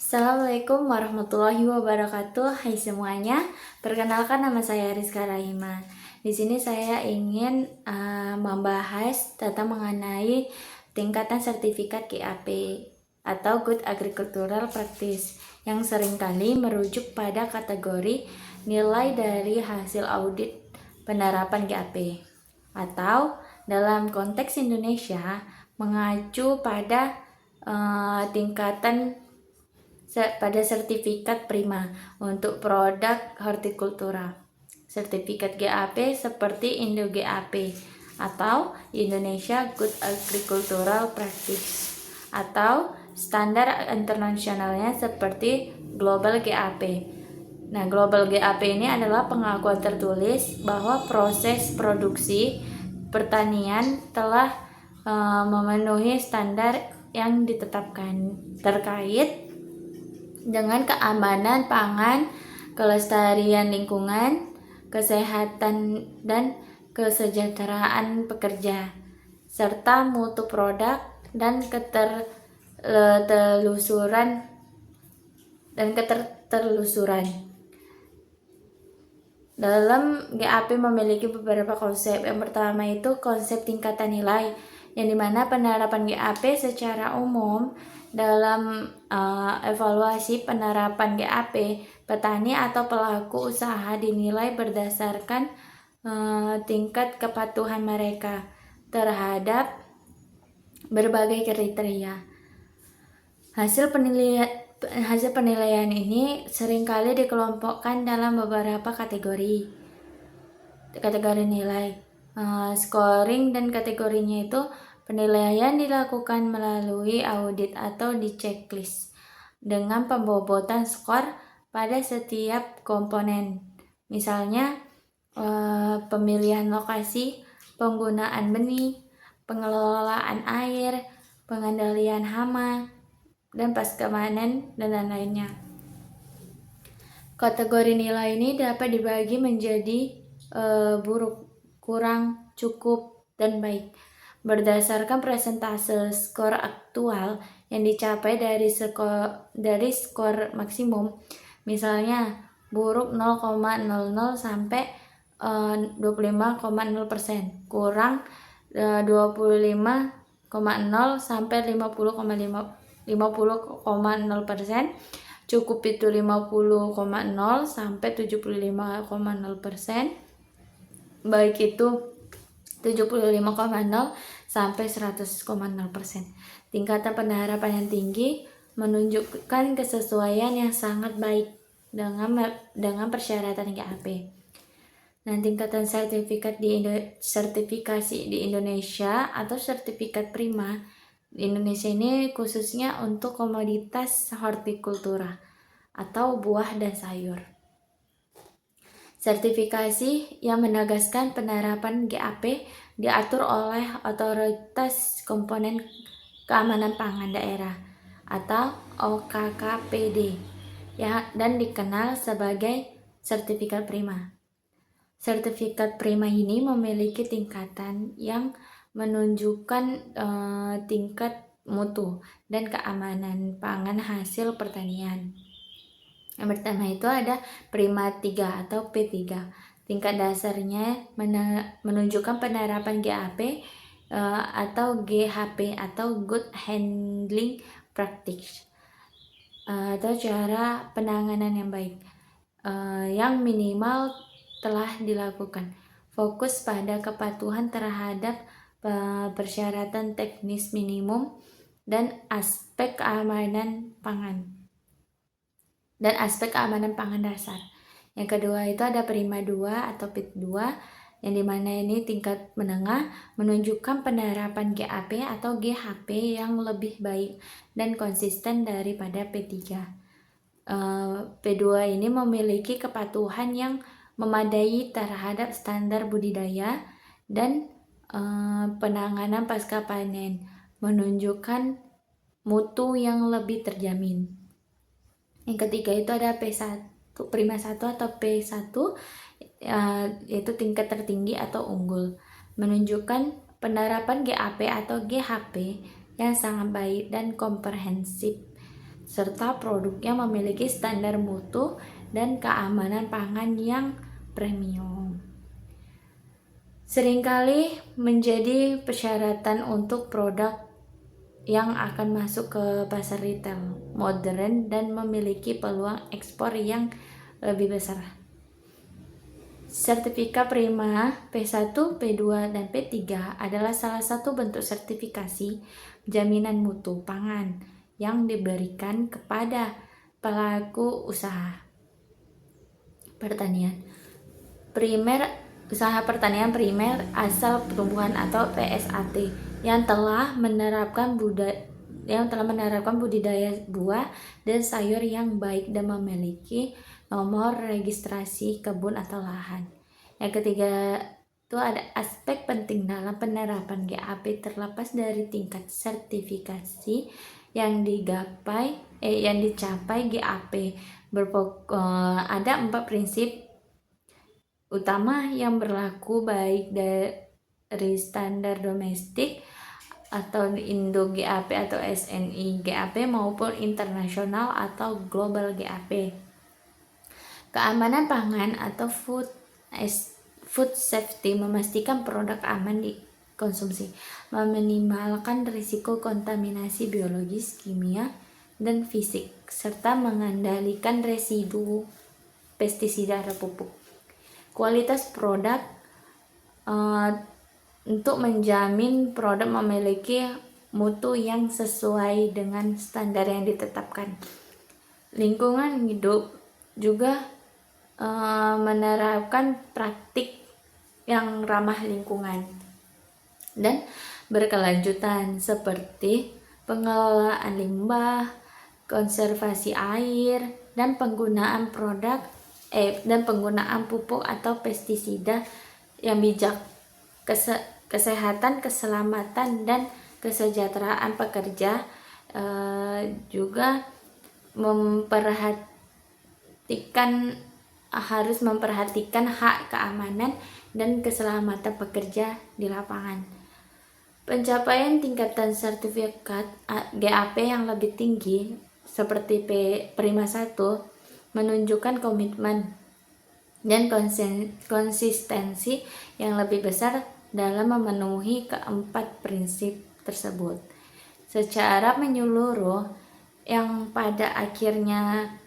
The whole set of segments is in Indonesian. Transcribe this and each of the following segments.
Assalamualaikum warahmatullahi wabarakatuh. Hai semuanya, perkenalkan nama saya Rizka Rahima. Di sini saya ingin membahas tentang mengenai tingkatan sertifikat GAP atau Good Agricultural Practice yang seringkali merujuk pada kategori nilai dari hasil audit penerapan GAP atau dalam konteks Indonesia mengacu pada tingkatan pada sertifikat prima untuk produk hortikultura. Sertifikat GAP seperti Indo GAP atau Indonesia Good Agricultural Practice atau standar internasionalnya seperti Global GAP. Nah, Global GAP ini adalah pengakuan tertulis bahwa proses produksi pertanian telah memenuhi standar yang ditetapkan terkait dengan keamanan pangan, kelestarian lingkungan, kesehatan dan kesejahteraan pekerja, serta mutu produk dan ketertelusuran. Dalam GAP memiliki beberapa konsep. Yang pertama itu konsep tingkatan nilai, yang dimana penerapan GAP secara umum dalam evaluasi penerapan GAP, petani atau pelaku usaha dinilai berdasarkan tingkat kepatuhan mereka terhadap berbagai kriteria. Hasil penilaian ini seringkali dikelompokkan dalam beberapa kategori nilai. Scoring dan kategorinya itu penilaian dilakukan melalui audit atau di checklist dengan pembobotan skor pada setiap komponen. Misalnya pemilihan lokasi, penggunaan benih, pengelolaan air, pengendalian hama, dan pasca panen dan lain-lainnya. Kategori nilai ini dapat dibagi menjadi buruk, kurang, cukup, dan baik berdasarkan persentase skor aktual yang dicapai dari skor maksimum. Misalnya buruk 0,00 sampai 25,0%, kurang 25,0 sampai 50,0%, cukup itu 50,0 sampai 75,0%, baik itu 75,0 sampai 100,0%. Tingkatan penerapan yang tinggi menunjukkan kesesuaian yang sangat baik dengan persyaratan GAP. Nah, tingkatan sertifikasi di Indonesia atau sertifikat prima di Indonesia ini khususnya untuk komoditas hortikultura atau buah dan sayur. Sertifikasi yang menegaskan penerapan GAP diatur oleh Otoritas Komponen Keamanan Pangan Daerah atau OKKPD ya, dan dikenal sebagai sertifikat prima. Sertifikat prima ini memiliki tingkatan yang menunjukkan tingkat mutu dan keamanan pangan hasil pertanian. Yang pertama itu ada Prima 3 atau P3. Tingkat dasarnya menunjukkan penerapan GAP atau GHP atau Good Handling Practice atau cara penanganan yang baik yang minimal telah dilakukan. Fokus pada kepatuhan terhadap persyaratan teknis minimum dan aspek keamanan pangan dasar. Yang kedua itu ada Prima 2 atau PIT 2, yang dimana ini tingkat menengah menunjukkan penerapan GAP atau GHP yang lebih baik dan konsisten daripada P3. P2 ini memiliki kepatuhan yang memadai terhadap standar budidaya dan penanganan pasca panen, menunjukkan mutu yang lebih terjamin. Yang ketiga itu ada P1, Prima 1 atau P1, yaitu tingkat tertinggi atau unggul, menunjukkan penerapan GAP atau GHP yang sangat baik dan komprehensif. serta produknya memiliki standar mutu dan keamanan pangan yang premium. Seringkali menjadi persyaratan untuk produk yang akan masuk ke pasar retail modern dan memiliki peluang ekspor yang lebih besar. Sertifikat Prima P1, P2, dan P3 adalah salah satu bentuk sertifikasi jaminan mutu pangan yang diberikan kepada pelaku usaha pertanian primer, usaha pertanian primer asal tumbuhan atau PSAT yang telah menerapkan budidaya buah dan sayur yang baik dan memiliki nomor registrasi kebun atau lahan. Yang ketiga itu ada aspek penting dalam penerapan GAP terlepas dari tingkat sertifikasi yang dicapai GAP. Ada 4 prinsip utama yang berlaku baik dari standar domestik atau Indo GAP atau SNI GAP maupun internasional atau global GAP. Keamanan pangan atau food safety memastikan produk aman dikonsumsi, meminimalkan risiko kontaminasi biologis, kimia, dan fisik, serta mengendalikan residu pestisida atau pupuk. Kualitas produk untuk menjamin produk memiliki mutu yang sesuai dengan standar yang ditetapkan. Lingkungan hidup juga menerapkan praktik yang ramah lingkungan dan berkelanjutan seperti pengelolaan limbah, konservasi air, dan penggunaan pupuk atau pestisida yang bijak. Kesehatan, keselamatan, dan kesejahteraan pekerja juga harus memperhatikan hak keamanan dan keselamatan pekerja di lapangan. Pencapaian tingkatan sertifikat GAP yang lebih tinggi seperti Prima 1 menunjukkan komitmen dan konsistensi yang lebih besar dalam memenuhi keempat prinsip tersebut. Secara menyeluruh yang pada akhirnya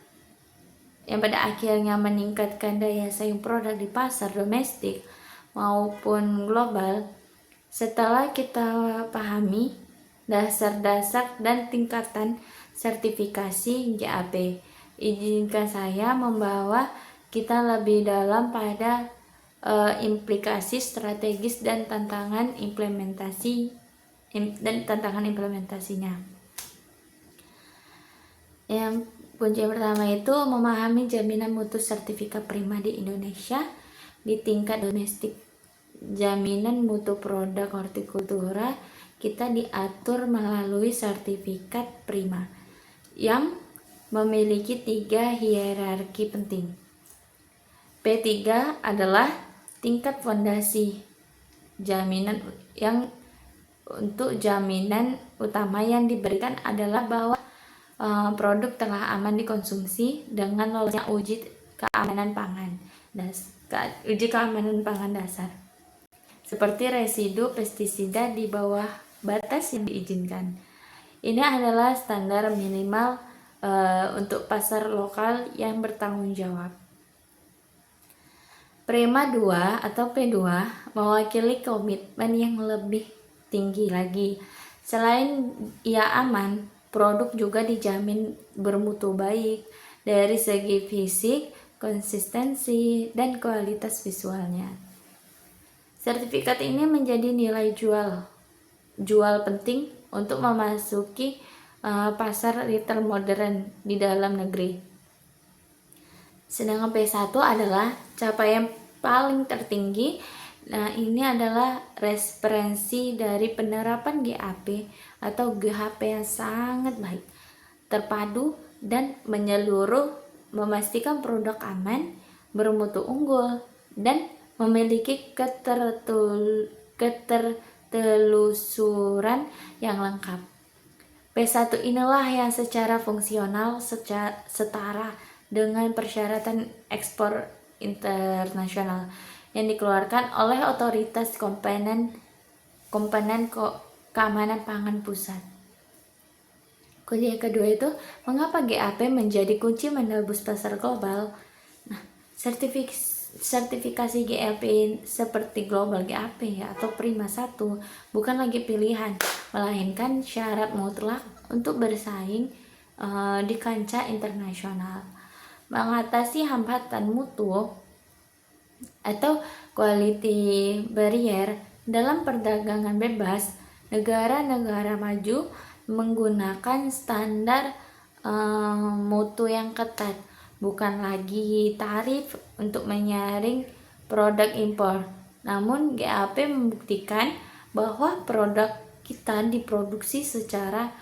meningkatkan daya saing produk di pasar domestik maupun global. Setelah kita pahami dasar-dasar dan tingkatan sertifikasi GAP, izinkan saya membawa kita lebih dalam pada implikasi strategis dan tantangan implementasinya. Yang kunci yang pertama itu memahami jaminan mutu sertifikat prima di Indonesia di tingkat domestik. Jaminan mutu produk hortikultura kita diatur melalui sertifikat prima yang memiliki 3 hierarki penting. P3 adalah tingkat fondasi jaminan jaminan utama yang diberikan adalah bahwa produk telah aman dikonsumsi dengan lolosnya uji keamanan pangan dasar seperti residu pestisida di bawah batas yang diizinkan. Ini adalah standar minimal untuk pasar lokal yang bertanggung jawab. Prima 2 atau P2 mewakili komitmen yang lebih tinggi lagi. Selain ia aman, produk juga dijamin bermutu baik dari segi fisik, konsistensi, dan kualitas visualnya. Sertifikat ini menjadi nilai jual penting untuk memasuki pasar retail modern di dalam negeri. Sedangkan P1 adalah capaian paling tertinggi. Nah, ini adalah referensi dari penerapan GAP atau GHP yang sangat baik, terpadu dan menyeluruh, memastikan produk aman, bermutu unggul, dan memiliki ketertelusuran yang lengkap. P1 inilah yang secara fungsional setara dengan persyaratan ekspor internasional yang dikeluarkan oleh Otoritas Komponen Keamanan Pangan Pusat. Kunci yang kedua itu, mengapa GAP menjadi kunci menembus pasar global? Nah, sertifikasi GAP seperti Global GAP atau Prima 1 bukan lagi pilihan, melainkan syarat mutlak untuk bersaing di kancah internasional. Mengatasi hambatan mutu atau quality barrier dalam perdagangan bebas, negara-negara maju menggunakan standar mutu yang ketat, bukan lagi tarif untuk menyaring produk impor. Namun GAP membuktikan bahwa produk kita diproduksi secara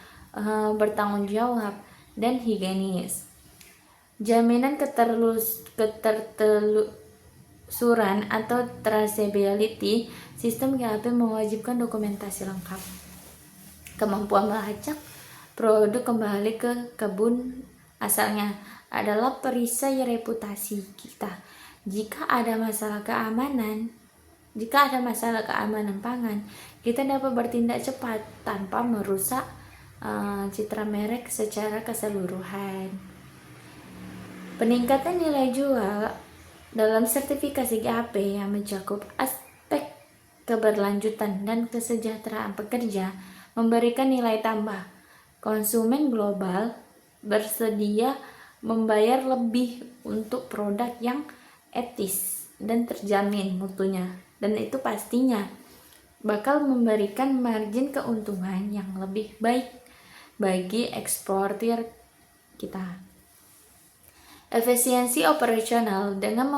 bertanggung jawab dan higienis. Jaminan ketertelusuran atau traceability, sistem GAP mewajibkan dokumentasi lengkap, kemampuan melacak produk kembali ke kebun asalnya adalah perisai reputasi kita. Jika ada masalah keamanan pangan, kita dapat bertindak cepat tanpa merusak citra merek secara keseluruhan. Peningkatan nilai jual dalam sertifikasi GAP yang mencakup aspek keberlanjutan dan kesejahteraan pekerja memberikan nilai tambah. Konsumen global bersedia membayar lebih untuk produk yang etis dan terjamin mutunya, dan itu pastinya bakal memberikan margin keuntungan yang lebih baik bagi eksportir kita. Efisiensi operasional, dengan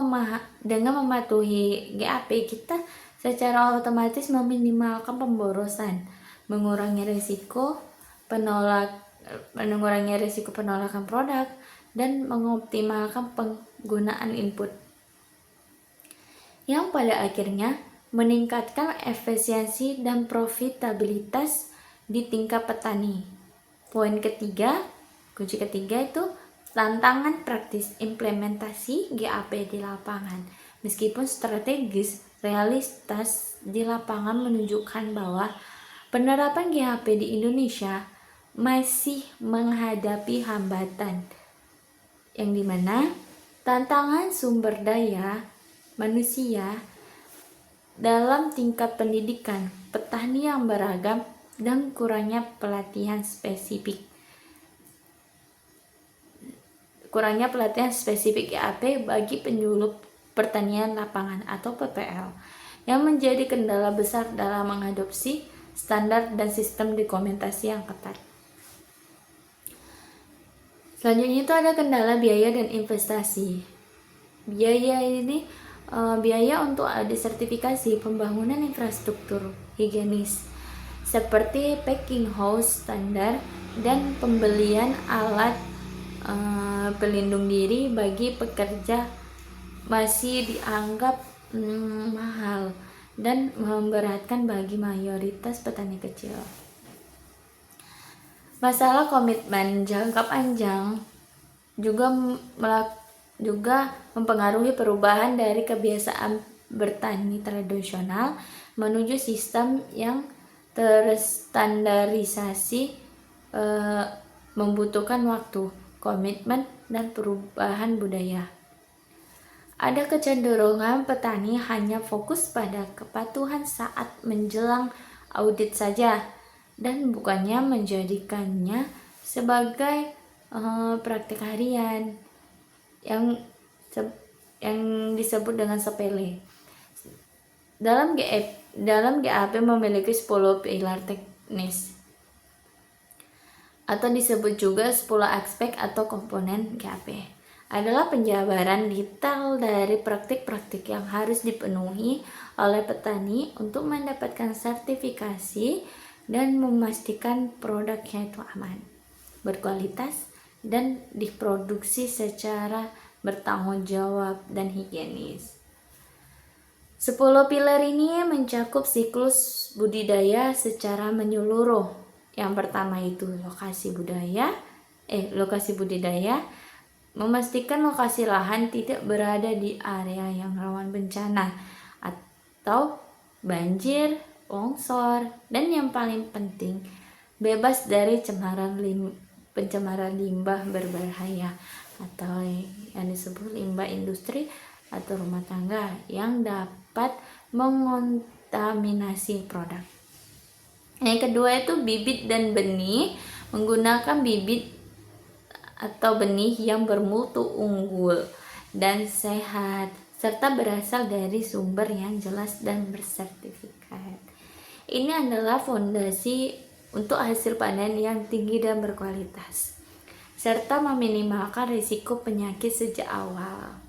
mematuhi GAP, kita secara otomatis meminimalkan pemborosan, mengurangi risiko penolakan produk, dan mengoptimalkan penggunaan input, yang pada akhirnya meningkatkan efisiensi dan profitabilitas di tingkat petani. Kunci ketiga itu tantangan praktis implementasi GAP di lapangan. Meskipun strategis, realitas di lapangan menunjukkan bahwa penerapan GAP di Indonesia masih menghadapi hambatan, yang dimana tantangan sumber daya manusia dalam tingkat pendidikan, petani yang beragam, dan kurangnya pelatihan spesifik GAP bagi penyuluh pertanian lapangan atau PPL, yang menjadi kendala besar dalam mengadopsi standar dan sistem dokumentasi yang ketat. Selanjutnya itu ada kendala biaya dan investasi. Biaya untuk sertifikasi pembangunan infrastruktur higienis seperti packing house standar dan pembelian alat pelindung diri bagi pekerja masih dianggap mahal dan memberatkan bagi mayoritas petani kecil. Masalah komitmen jangka panjang juga mempengaruhi perubahan dari kebiasaan bertani tradisional menuju sistem yang terstandarisasi, membutuhkan waktu, komitmen, dan perubahan budaya. Ada kecenderungan petani hanya fokus pada kepatuhan saat menjelang audit saja, dan bukannya menjadikannya sebagai praktik harian yang disebut dengan sepele. Dalam GAP memiliki 10 pilar teknis, atau disebut juga 10 aspek atau komponen GAP. Adalah penjabaran detail dari praktik-praktik yang harus dipenuhi oleh petani untuk mendapatkan sertifikasi dan memastikan produknya itu aman, berkualitas, dan diproduksi secara bertanggung jawab dan higienis. 10 pilar ini mencakup siklus budidaya secara menyeluruh, Yang pertama itu lokasi budidaya, memastikan lokasi lahan tidak berada di area yang rawan bencana atau banjir, longsor, dan yang paling penting bebas dari pencemaran limbah berbahaya atau yang disebut limbah industri atau rumah tangga yang dapat mengontaminasi produk. Yang kedua itu bibit dan benih, menggunakan bibit atau benih yang bermutu unggul dan sehat serta berasal dari sumber yang jelas dan bersertifikat. Ini adalah fondasi untuk hasil panen yang tinggi dan berkualitas, serta meminimalkan risiko penyakit sejak awal.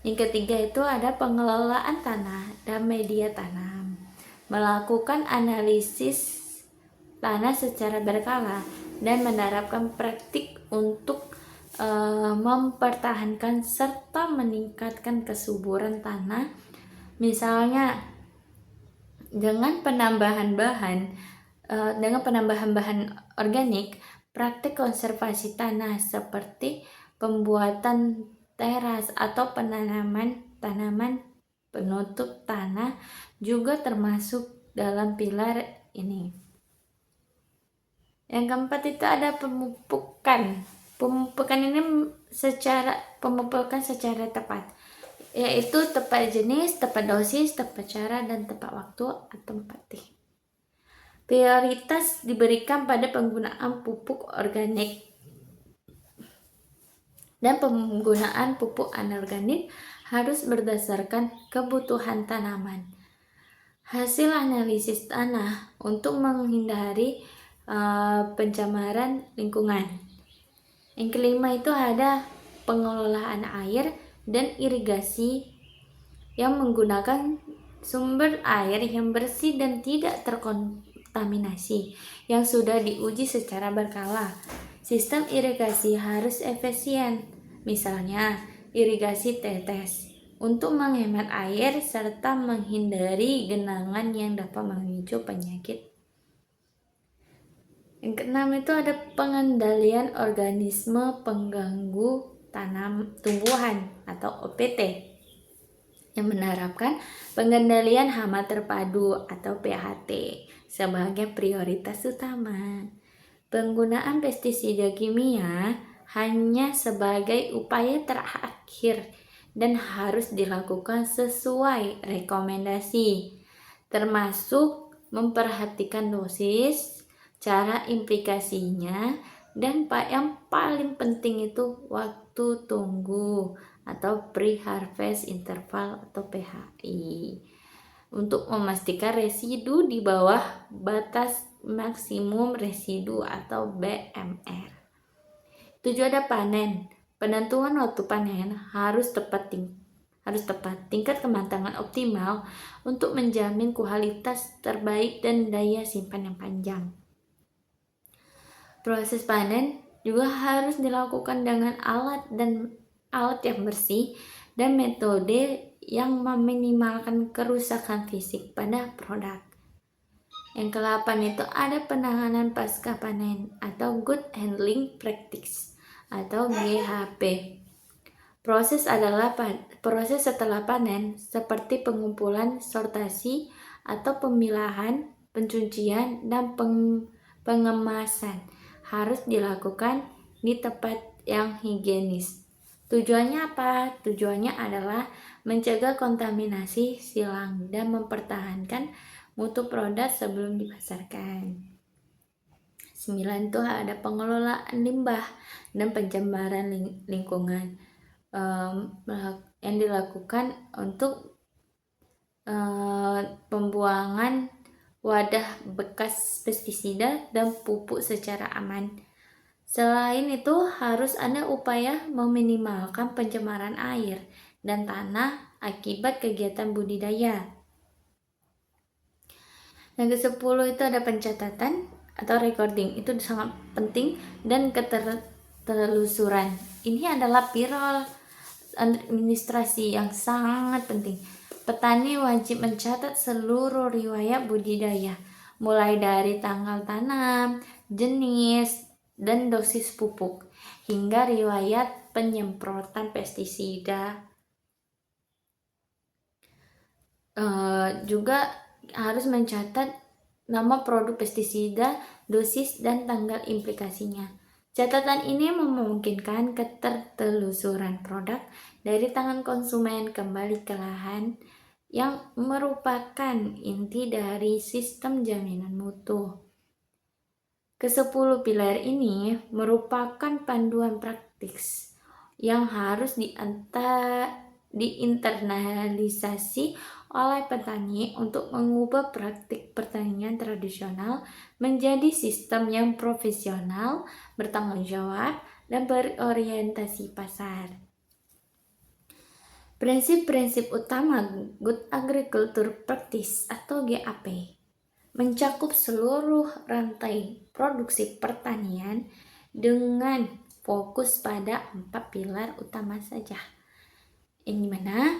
Yang ketiga itu ada pengelolaan tanah dan media tanam. Melakukan analisis tanah secara berkala dan menerapkan praktik untuk mempertahankan serta meningkatkan kesuburan tanah, misalnya dengan penambahan bahan organik, praktik konservasi tanah seperti pembuatan teras atau penanaman tanaman penutup tanah juga termasuk dalam pilar ini. Yang keempat itu ada pemupukan. Pemupukan secara tepat, yaitu tepat jenis, tepat dosis, tepat cara, dan tepat waktu atau tempat. Prioritas diberikan pada penggunaan pupuk organik dan penggunaan pupuk anorganik harus berdasarkan kebutuhan tanaman. Hasil analisis tanah untuk menghindari pencemaran lingkungan. Yang kelima itu ada pengelolaan air dan irigasi yang menggunakan sumber air yang bersih dan tidak terkontaminasi yang sudah diuji secara berkala. Sistem irigasi harus efisien, misalnya irigasi tetes untuk menghemat air serta menghindari genangan yang dapat memicu penyakit. Yang keenam itu ada pengendalian organisme pengganggu tumbuhan atau OPT yang menerapkan pengendalian hama terpadu atau PHT sebagai prioritas utama. Penggunaan pestisida kimia hanya sebagai upaya terakhir dan harus dilakukan sesuai rekomendasi, termasuk memperhatikan dosis, cara implikasinya, dan yang paling penting itu waktu tunggu atau pre-harvest interval atau PHI untuk memastikan residu di bawah batas maksimum residu atau BMR. Tujuh ada panen. Penentuan waktu panen harus tepat. Tingkat kematangan optimal untuk menjamin kualitas terbaik dan daya simpan yang panjang. Proses panen juga harus dilakukan dengan alat yang bersih dan metode yang meminimalkan kerusakan fisik pada produk. Yang ke-8 itu ada penanganan pasca panen atau Good Handling Practice atau GHP. Proses setelah panen seperti pengumpulan, sortasi atau pemilahan, pencucian, dan pengemasan harus dilakukan di tempat yang higienis. Tujuannya apa? Tujuannya adalah mencegah kontaminasi silang dan mempertahankan mutu produk sebelum dipasarkan. 9 itu ada pengelolaan limbah dan pencemaran lingkungan yang dilakukan untuk pembuangan wadah bekas pestisida dan pupuk secara aman. Selain itu, harus ada upaya meminimalkan pencemaran air dan tanah akibat kegiatan budidaya. Yang ke-10 itu ada pencatatan atau recording. Itu sangat penting, dan ketelusuran. Ini adalah pilar administrasi yang sangat penting. Petani wajib mencatat seluruh riwayat budidaya, mulai dari tanggal tanam, jenis, dan dosis pupuk, hingga riwayat penyemprotan pestisida. Juga harus mencatat nama produk pestisida, dosis, dan tanggal implikasinya. Catatan ini memungkinkan ketertelusuran produk dari tangan konsumen kembali ke lahan yang merupakan inti dari sistem jaminan mutu. Ke-10 pilar ini merupakan panduan praktis yang harus diinternalisasi oleh petani untuk mengubah praktik pertanian tradisional menjadi sistem yang profesional, bertanggung jawab, dan berorientasi pasar. Prinsip-prinsip utama Good Agriculture Practice atau GAP mencakup seluruh rantai produksi pertanian dengan fokus pada 4 pilar utama saja. Yang dimana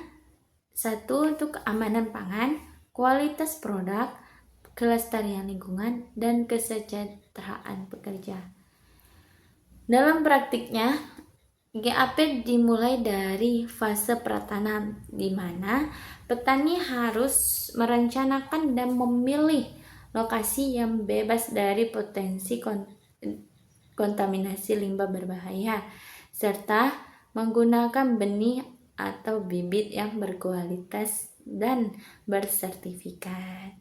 1 untuk keamanan pangan, kualitas produk, kelestarian lingkungan, dan kesejahteraan pekerja. Dalam praktiknya, GAP dimulai dari fase pratanam, di mana petani harus merencanakan dan memilih lokasi yang bebas dari potensi kontaminasi limbah berbahaya, serta menggunakan benih atau bibit yang berkualitas dan bersertifikat.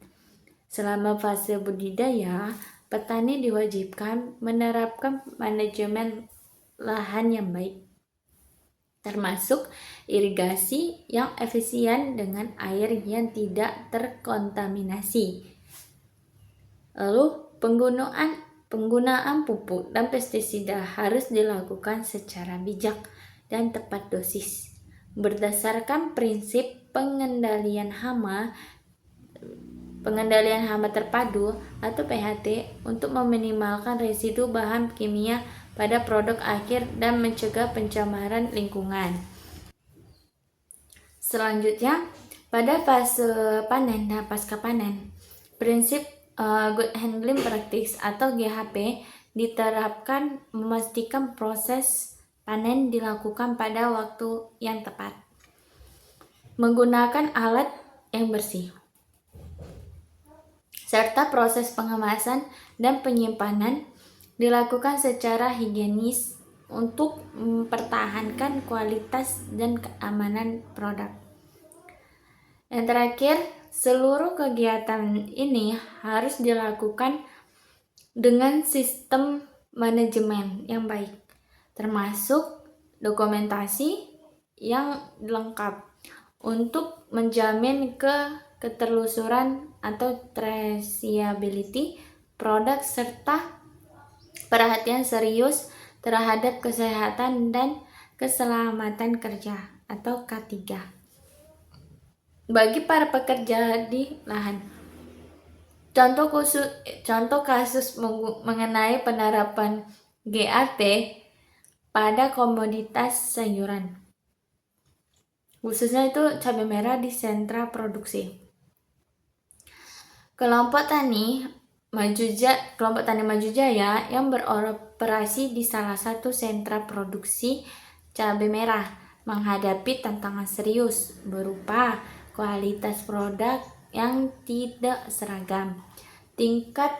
Selama fase budidaya, petani diwajibkan menerapkan manajemen lahan yang baik, termasuk irigasi yang efisien dengan air yang tidak terkontaminasi. Lalu penggunaan pupuk dan pestisida harus dilakukan secara bijak dan tepat dosis, berdasarkan prinsip pengendalian hama terpadu atau PHT untuk meminimalkan residu bahan kimia pada produk akhir dan mencegah pencemaran lingkungan. Selanjutnya, pada fase panen dan pasca panen, prinsip Good Handling Practice atau GHP diterapkan memastikan proses panen dilakukan pada waktu yang tepat, menggunakan alat yang bersih, serta proses pengemasan dan penyimpanan dilakukan secara higienis untuk mempertahankan kualitas dan keamanan produk. Yang terakhir, seluruh kegiatan ini harus dilakukan dengan sistem manajemen yang baik, termasuk dokumentasi yang lengkap untuk menjamin keterlusuran atau traceability produk serta perhatian serius terhadap kesehatan dan keselamatan kerja atau K3 bagi para pekerja di lahan. Contoh kasus mengenai penerapan GAP pada komoditas sayuran, khususnya itu cabai merah di sentra produksi. Kelompok tani Maju Jaya yang beroperasi di salah satu sentra produksi cabai merah menghadapi tantangan serius berupa kualitas produk yang tidak seragam, tingkat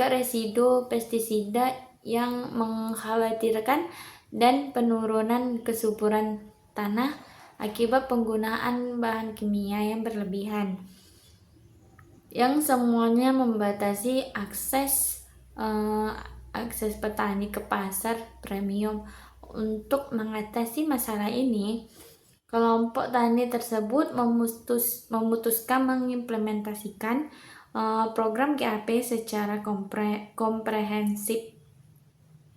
residu pestisida yang mengkhawatirkan, dan penurunan kesuburan tanah akibat penggunaan bahan kimia yang berlebihan, yang semuanya membatasi akses petani ke pasar premium. Untuk mengatasi masalah ini, kelompok tani tersebut memutuskan mengimplementasikan program GAP secara komprehensif,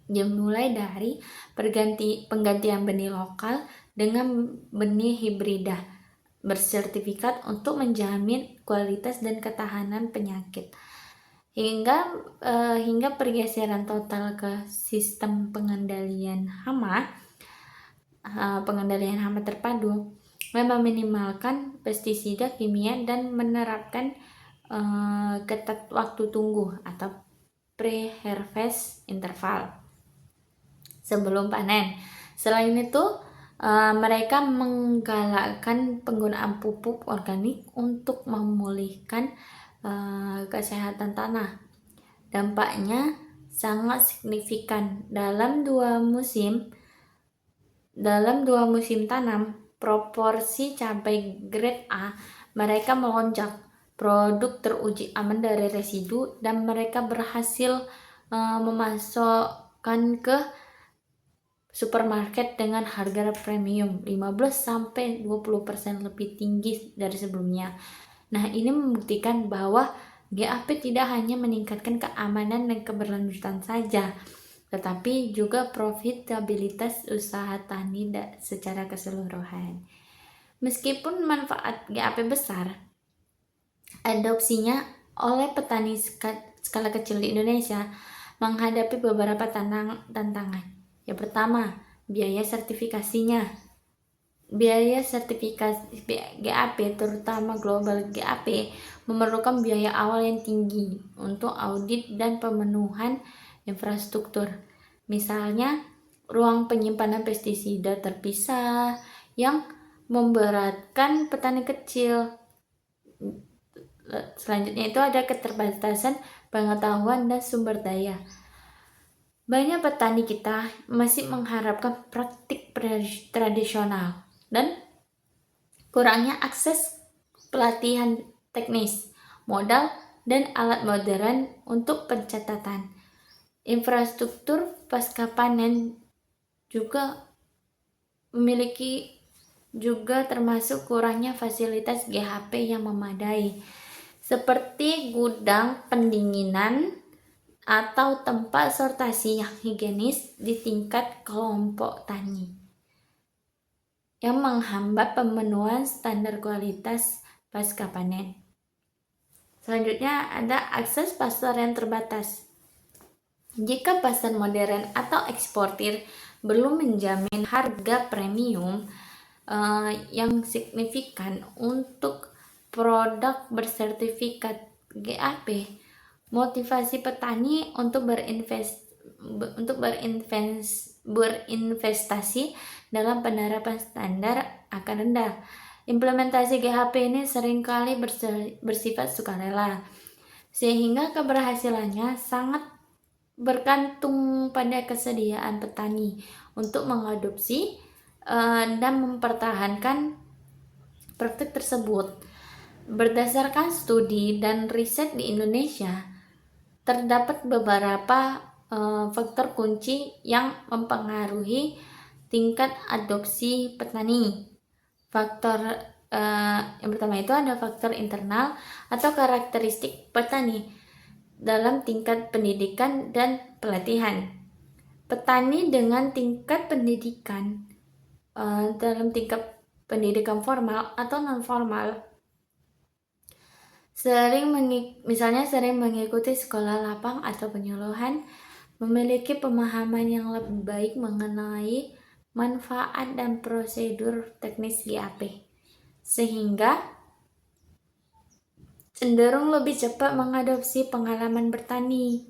dimulai dari penggantian benih lokal dengan benih hibrida bersertifikat untuk menjamin kualitas dan ketahanan penyakit, hingga pergeseran total ke sistem pengendalian hama terpadu, meminimalkan pestisida kimia dan menerapkan ketat waktu tunggu atau pre-harvest interval sebelum panen. Selain itu, mereka menggalakkan penggunaan pupuk organik untuk memulihkan kesehatan tanah. Dampaknya sangat signifikan dalam dua musim tanam. Proporsi cabai grade A mereka melonjak. Produk teruji aman dari residu dan mereka berhasil memasokkan ke supermarket dengan harga premium 15-20% lebih tinggi dari sebelumnya. Nah, ini membuktikan bahwa GAP tidak hanya meningkatkan keamanan dan keberlanjutan saja, tetapi juga profitabilitas usaha tani secara keseluruhan. Meskipun manfaat GAP besar, adopsinya oleh petani skala kecil di Indonesia menghadapi beberapa tantangan. Yang pertama, biaya sertifikasinya. Biaya sertifikasi GAP, terutama global GAP, memerlukan biaya awal yang tinggi untuk audit dan pemenuhan infrastruktur. Misalnya, ruang penyimpanan pestisida terpisah yang memberatkan petani kecil. Selanjutnya itu ada keterbatasan pengetahuan dan sumber daya. Banyak petani kita masih mengharapkan praktik tradisional dan kurangnya akses pelatihan teknis, modal, dan alat modern untuk pencatatan. Infrastruktur pasca panen juga termasuk kurangnya fasilitas GHP yang memadai, seperti gudang pendinginan atau tempat sortasi yang higienis di tingkat kelompok tani, yang menghambat pemenuhan standar kualitas pasca panen. Selanjutnya ada akses pasar yang terbatas. Jika pasar modern atau eksportir belum menjamin harga premium yang signifikan untuk produk bersertifikat GAP, motivasi petani untuk berinvestasi dalam penerapan standar akan rendah. Implementasi GHP ini seringkali bersifat sukarela, sehingga keberhasilannya sangat bergantung pada kesediaan petani untuk mengadopsi dan mempertahankan praktik tersebut. Berdasarkan studi dan riset di Indonesia, terdapat beberapa faktor kunci yang mempengaruhi tingkat adopsi petani. Faktor yang pertama itu ada faktor internal atau karakteristik petani dalam tingkat pendidikan dan pelatihan. Petani dengan tingkat pendidikan dalam tingkat pendidikan formal atau non formal sering mengikuti sekolah lapang atau penyuluhan, memiliki pemahaman yang lebih baik mengenai manfaat dan prosedur teknis GAP, sehingga cenderung lebih cepat mengadopsi pengalaman bertani.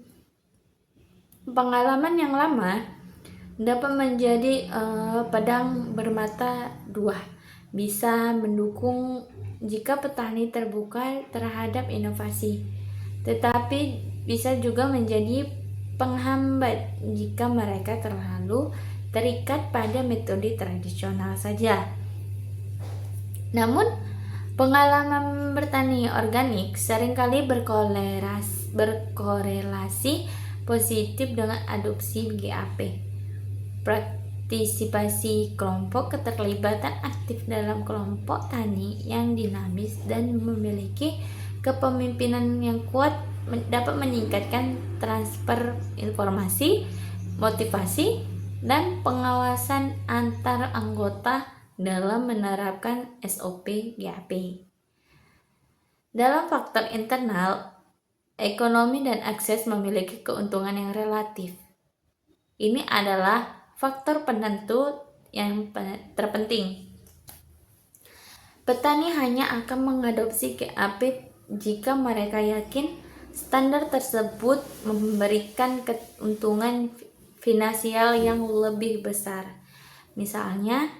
Pengalaman yang lama dapat menjadi pedang bermata dua, bisa mendukung jika petani terbuka terhadap inovasi, tetapi bisa juga menjadi penghambat jika mereka terlalu terikat pada metode tradisional saja. Namun, pengalaman bertani organik seringkali berkorelasi positif dengan adopsi GAP. Partisipasi kelompok, keterlibatan aktif dalam kelompok tani yang dinamis dan memiliki kepemimpinan yang kuat dapat meningkatkan transfer informasi, motivasi, dan pengawasan antar anggota dalam menerapkan SOP GAP. Dalam faktor internal, ekonomi dan akses memiliki keuntungan yang relatif. Ini adalah faktor penentu yang terpenting. Petani hanya akan mengadopsi GAP jika mereka yakin standar tersebut memberikan keuntungan finansial yang lebih besar. Misalnya,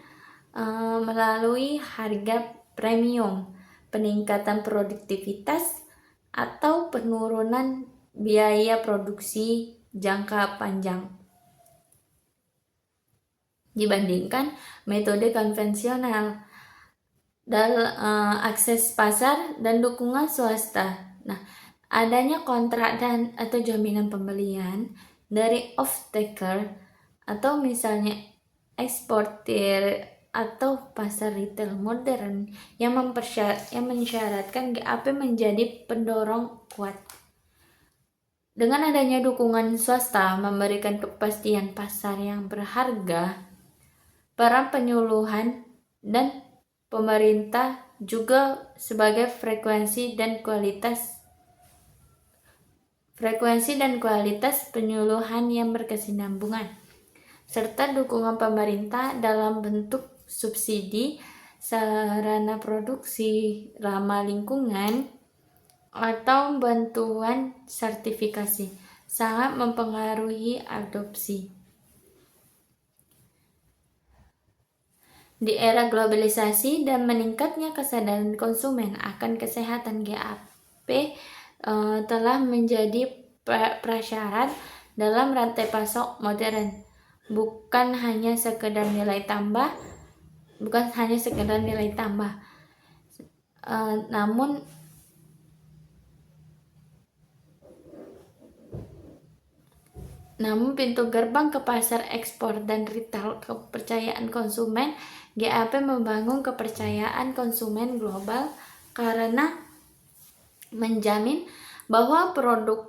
melalui harga premium, peningkatan produktivitas, atau penurunan biaya produksi jangka panjang dibandingkan metode konvensional. Akses pasar dan dukungan swasta. Nah, adanya kontrak dan atau jaminan pembelian dari off-taker atau misalnya eksportir atau pasar retail modern yang mensyaratkan GAP menjadi pendorong kuat. Dengan adanya dukungan swasta memberikan kepastian pasar yang berharga, peran penyuluhan dan pemerintah juga sebagai frekuensi dan kualitas penyuluhan yang berkesinambungan, serta dukungan pemerintah dalam bentuk subsidi, sarana produksi ramah lingkungan, atau bantuan sertifikasi sangat mempengaruhi adopsi. Di era globalisasi dan meningkatnya kesadaran konsumen akan kesehatan, GAP telah menjadi prasyarat dalam rantai pasok modern, bukan hanya sekedar nilai tambah, namun pintu gerbang ke pasar ekspor dan retail kepercayaan konsumen. GAP membangun kepercayaan konsumen global karena menjamin bahwa produk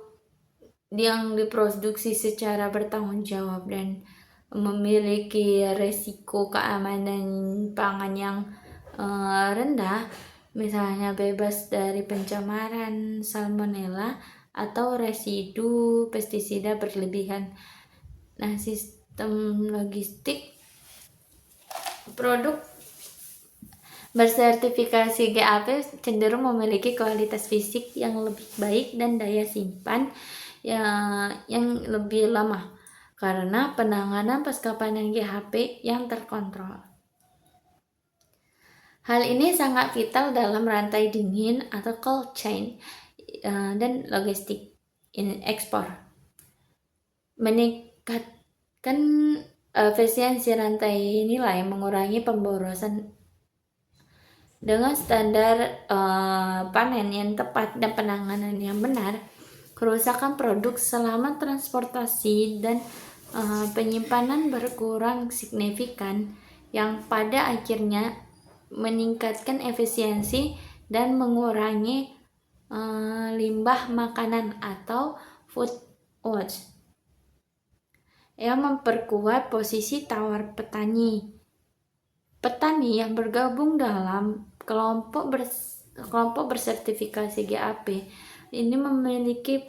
yang diproduksi secara bertanggung jawab dan memiliki resiko keamanan pangan yang rendah, misalnya bebas dari pencemaran salmonella atau residu pestisida berlebihan. Nah, sistem logistik produk bersertifikasi GAP cenderung memiliki kualitas fisik yang lebih baik dan daya simpan yang lebih lama karena penanganan pasca panen GAP yang terkontrol. Hal ini sangat vital dalam rantai dingin atau cold chain dan logistik ekspor. Meningkatkan efisiensi rantai nilai, mengurangi pemborosan dengan standar panen yang tepat dan penanganan yang benar. Kerusakan produk selama transportasi dan penyimpanan berkurang signifikan, yang pada akhirnya meningkatkan efisiensi dan mengurangi limbah makanan atau food waste, yang memperkuat posisi tawar petani yang bergabung dalam kelompok bersertifikasi GAP ini memiliki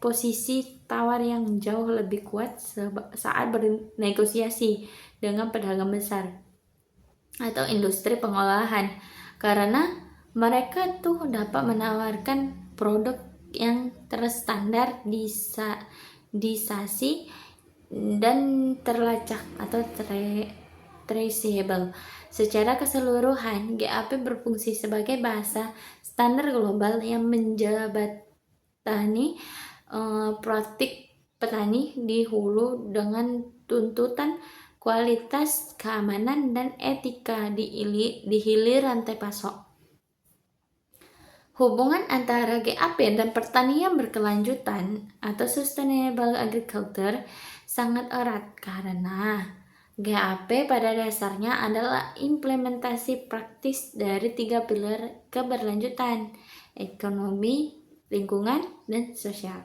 posisi tawar yang jauh lebih kuat saat bernegosiasi dengan pedagang besar atau industri pengolahan, karena mereka tuh dapat menawarkan produk yang terstandar, disasi dan terlacak atau traceable. Secara keseluruhan, GAP berfungsi sebagai bahasa standar global yang menjembatani praktik petani di hulu dengan tuntutan kualitas, keamanan, dan etika di hilir rantai pasok. Hubungan antara GAP dan pertanian berkelanjutan atau sustainable agriculture sangat erat karena GAP pada dasarnya adalah implementasi praktis dari 3 pilar keberlanjutan: ekonomi, lingkungan, dan sosial.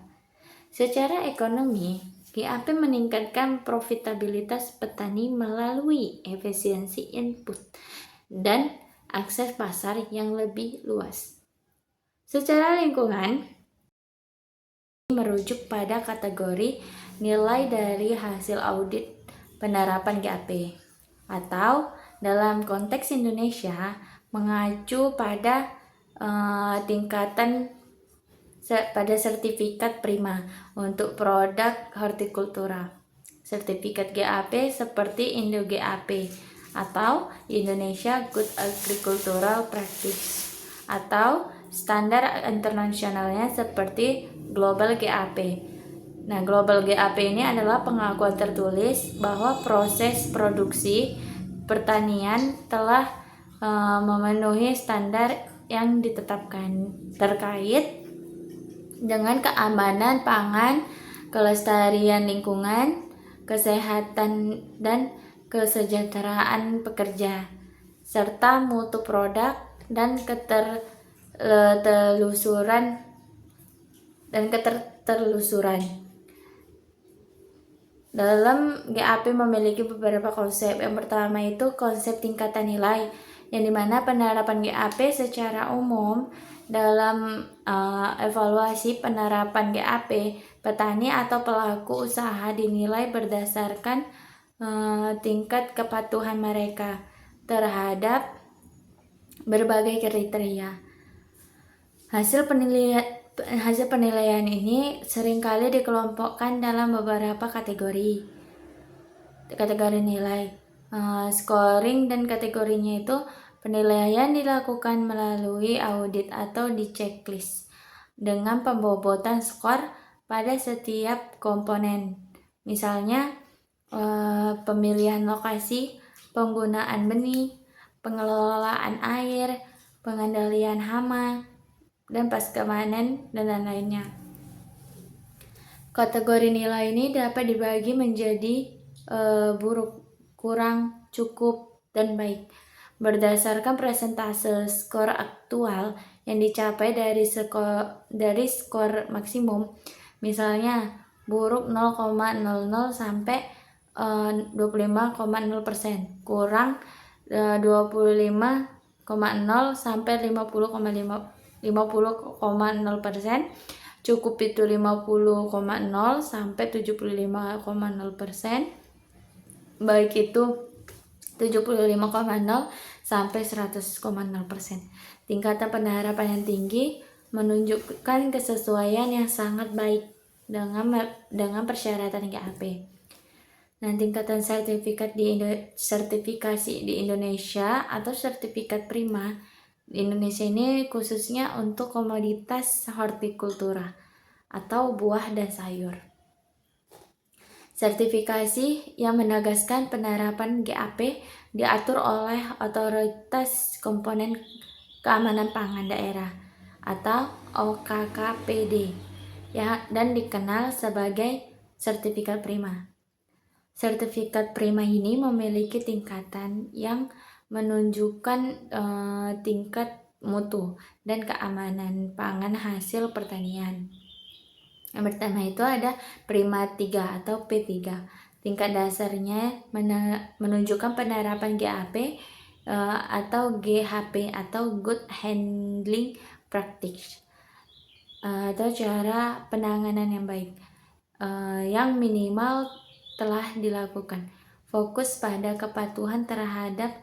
Secara ekonomi, GAP meningkatkan profitabilitas petani melalui efisiensi input dan akses pasar yang lebih luas. Secara lingkungan, merujuk pada kategori nilai dari hasil audit penerapan GAP, atau dalam konteks Indonesia mengacu pada tingkatan pada sertifikat prima untuk produk hortikultura. Sertifikat GAP seperti Indo GAP atau Indonesia Good Agricultural Practice, atau standar internasionalnya seperti Global GAP. Nah, Global GAP ini adalah pengakuan tertulis bahwa proses produksi pertanian telah memenuhi standar yang ditetapkan terkait dengan keamanan pangan, kelestarian lingkungan, kesehatan dan kesejahteraan pekerja, serta mutu produk dan ketertelusuran. Dalam GAP memiliki beberapa konsep. Yang pertama itu konsep tingkatan nilai, yang dimana penerapan GAP secara umum dalam evaluasi penerapan GAP, petani atau pelaku usaha dinilai berdasarkan tingkat kepatuhan mereka terhadap berbagai kriteria. Hasil penilaian ini seringkali dikelompokkan dalam beberapa kategori nilai. Scoring dan kategorinya itu penilaian dilakukan melalui audit atau di checklist dengan pembobotan skor pada setiap komponen. Misalnya pemilihan lokasi, penggunaan benih, pengelolaan air, pengendalian hama, dan pasca panen, dan lain-lainnya. Kategori nilai ini dapat dibagi menjadi buruk, kurang, cukup, dan baik berdasarkan persentase skor aktual yang dicapai dari skor maksimum. Misalnya buruk 0,00 sampai 25,0%, kurang 25,0 sampai 50,0%, cukup itu 50,0 sampai 75,0%, baik itu 75,0 sampai 100,0%. Tingkatan penerapan yang tinggi menunjukkan kesesuaian yang sangat baik dengan persyaratan GAP. Nah, tingkatan sertifikasi di Indonesia atau sertifikat prima di Indonesia ini khususnya untuk komoditas hortikultura atau buah dan sayur. Sertifikasi yang menegaskan penerapan GAP diatur oleh Otoritas Komponen Keamanan Pangan Daerah atau OKKPD ya, dan dikenal sebagai sertifikat prima. Sertifikat prima ini memiliki tingkatan yang menunjukkan tingkat mutu dan keamanan pangan hasil pertanian. Yang pertama itu ada Prima 3 atau P3. Tingkat dasarnya menunjukkan penerapan GAP atau GHP atau Good Handling Practice atau cara penanganan yang baik yang minimal telah dilakukan. Fokus pada kepatuhan terhadap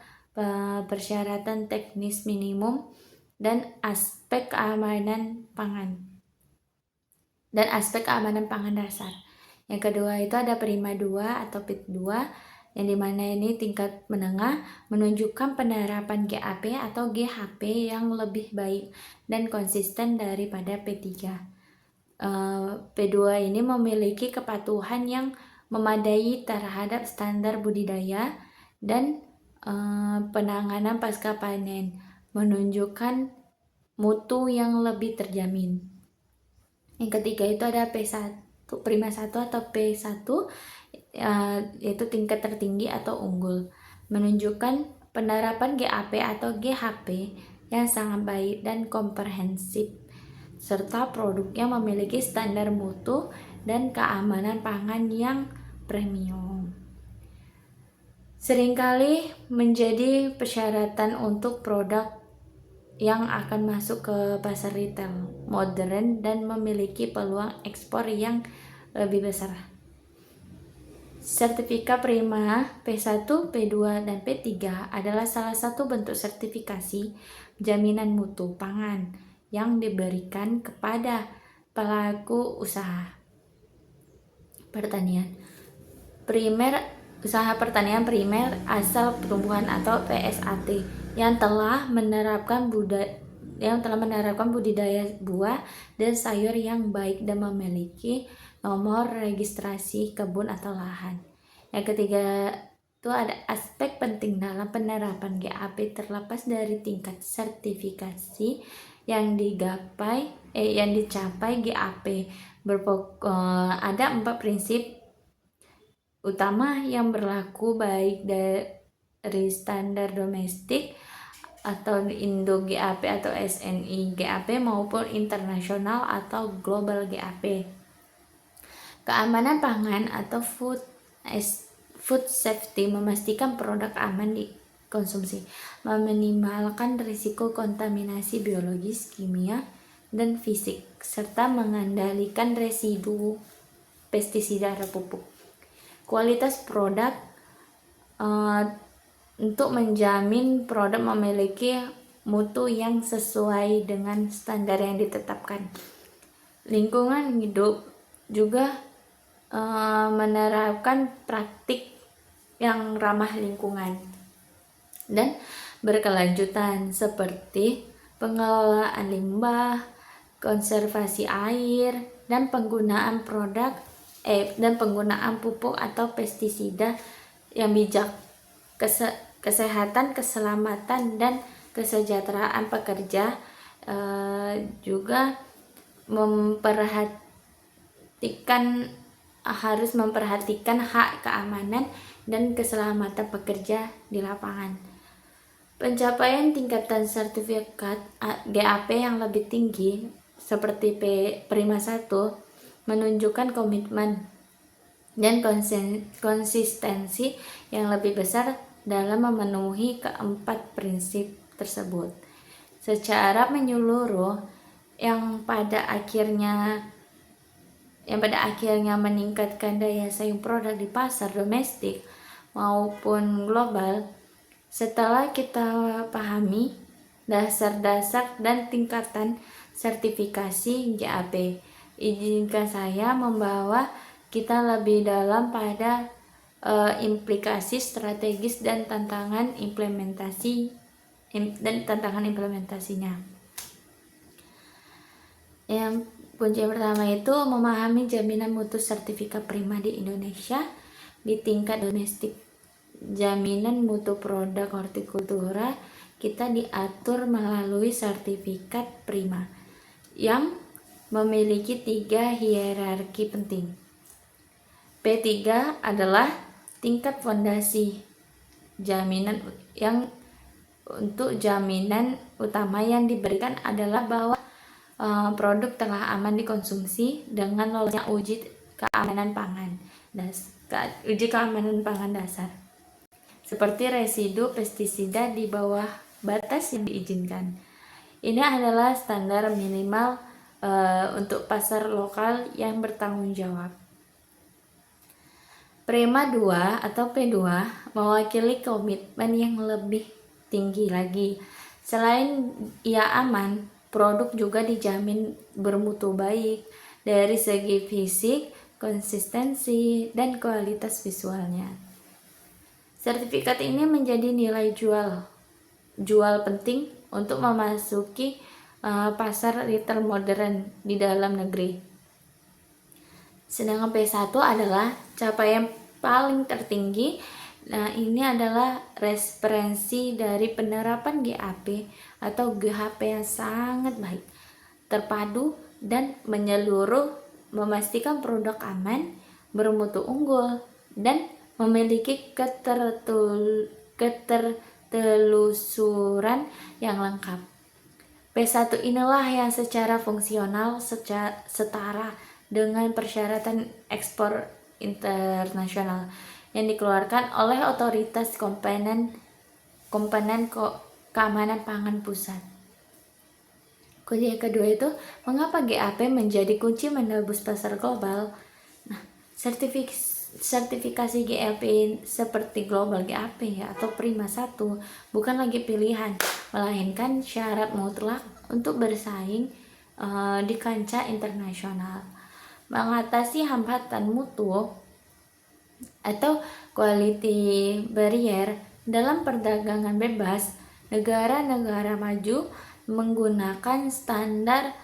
persyaratan teknis minimum dan aspek keamanan pangan dasar. Yang kedua itu ada Prima 2 atau PIT 2, yang dimana ini tingkat menengah menunjukkan penerapan GAP atau GHP yang lebih baik dan konsisten daripada P3. P2 ini memiliki kepatuhan yang memadai terhadap standar budidaya dan penanganan pasca panen, menunjukkan mutu yang lebih terjamin. Yang ketiga itu ada P1, Prima 1 atau P1, yaitu tingkat tertinggi atau unggul, menunjukkan penerapan GAP atau GHP yang sangat baik dan komprehensif, serta produknya memiliki standar mutu dan keamanan pangan yang premium. Seringkali menjadi persyaratan untuk produk yang akan masuk ke pasar retail modern dan memiliki peluang ekspor yang lebih besar. Sertifikat Prima P1, P2, dan P3 adalah salah satu bentuk sertifikasi jaminan mutu pangan yang diberikan kepada pelaku usaha pertanian primer, usaha pertanian primer asal tumbuhan atau PSAT yang telah menerapkan budidaya buah dan sayur yang baik dan memiliki nomor registrasi kebun atau lahan. Yang ketiga itu ada aspek penting dalam penerapan GAP terlepas dari tingkat sertifikasi yang dicapai GAP. Ada 4 prinsip utama yang berlaku baik dari standar domestik atau Indo GAP atau SNI GAP maupun internasional atau global GAP. Keamanan pangan atau food safety memastikan produk aman dikonsumsi, meminimalkan risiko kontaminasi biologis, kimia, dan fisik, serta mengendalikan residu pestisida dan pupuk. Kualitas produk untuk menjamin produk memiliki mutu yang sesuai dengan standar yang ditetapkan. Lingkungan hidup juga menerapkan praktik yang ramah lingkungan dan berkelanjutan seperti pengelolaan limbah, konservasi air, dan penggunaan pupuk atau pestisida yang bijak. Kesehatan, keselamatan, dan kesejahteraan pekerja juga harus memperhatikan hak keamanan dan keselamatan pekerja di lapangan. Pencapaian tingkatan sertifikat GAP yang lebih tinggi seperti Prima 1 menunjukkan komitmen dan konsistensi yang lebih besar dalam memenuhi keempat prinsip tersebut. Secara menyeluruh yang pada akhirnya meningkatkan daya saing produk di pasar domestik maupun global. Setelah kita pahami dasar-dasar dan tingkatan sertifikasi GAP, izinkan saya membawa kita lebih dalam pada implikasi strategis dan tantangan implementasinya. Yang kunci yang pertama itu memahami jaminan mutu sertifikat prima di Indonesia di tingkat domestik. Jaminan mutu produk hortikultura kita diatur melalui sertifikat prima yang memiliki 3 hierarki penting. P3 adalah tingkat fondasi jaminan jaminan utama yang diberikan adalah bahwa produk telah aman dikonsumsi dengan lolosnya uji keamanan pangan dasar seperti residu pestisida di bawah batas yang diizinkan. Ini adalah standar minimal untuk pasar lokal yang bertanggung jawab. Prima 2 atau P2 mewakili komitmen yang lebih tinggi lagi. Selain ia aman, produk juga dijamin bermutu baik dari segi fisik, konsistensi, dan kualitas visualnya. Sertifikat ini menjadi nilai jual penting untuk memasuki pasar retail modern di dalam negeri. Sedangkan P1 adalah capaian paling tertinggi. Nah, ini adalah referensi dari penerapan GAP atau GHP yang sangat baik, terpadu, dan menyeluruh, memastikan produk aman, bermutu unggul, dan memiliki ketertelusuran yang lengkap. P1 inilah yang secara fungsional setara dengan persyaratan ekspor internasional yang dikeluarkan oleh Otoritas Komponen Keamanan Pangan Pusat. Kunci yang kedua itu, mengapa GAP menjadi kunci menembus pasar global? Nah, sertifikasi GAP seperti Global GAP ya atau Prima 1 bukan lagi pilihan, melainkan syarat mutlak untuk bersaing di kancah internasional. Mengatasi hambatan mutu atau quality barrier dalam perdagangan bebas, negara-negara maju menggunakan standar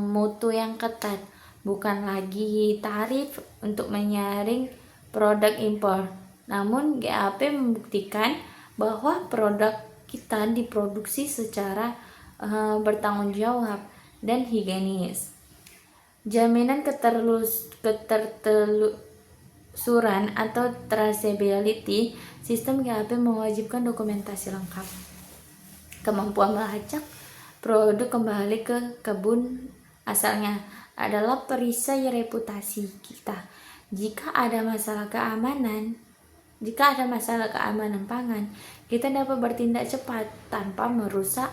mutu yang ketat, bukan lagi tarif untuk menyaring produk impor. Namun GAP membuktikan bahwa produk kita diproduksi secara bertanggung jawab dan higienis. Jaminan ketertelusuran atau traceability, sistem GAP mewajibkan dokumentasi lengkap, kemampuan melacak produk kembali ke kebun asalnya adalah perisai reputasi kita. Jika ada masalah keamanan pangan, kita dapat bertindak cepat tanpa merusak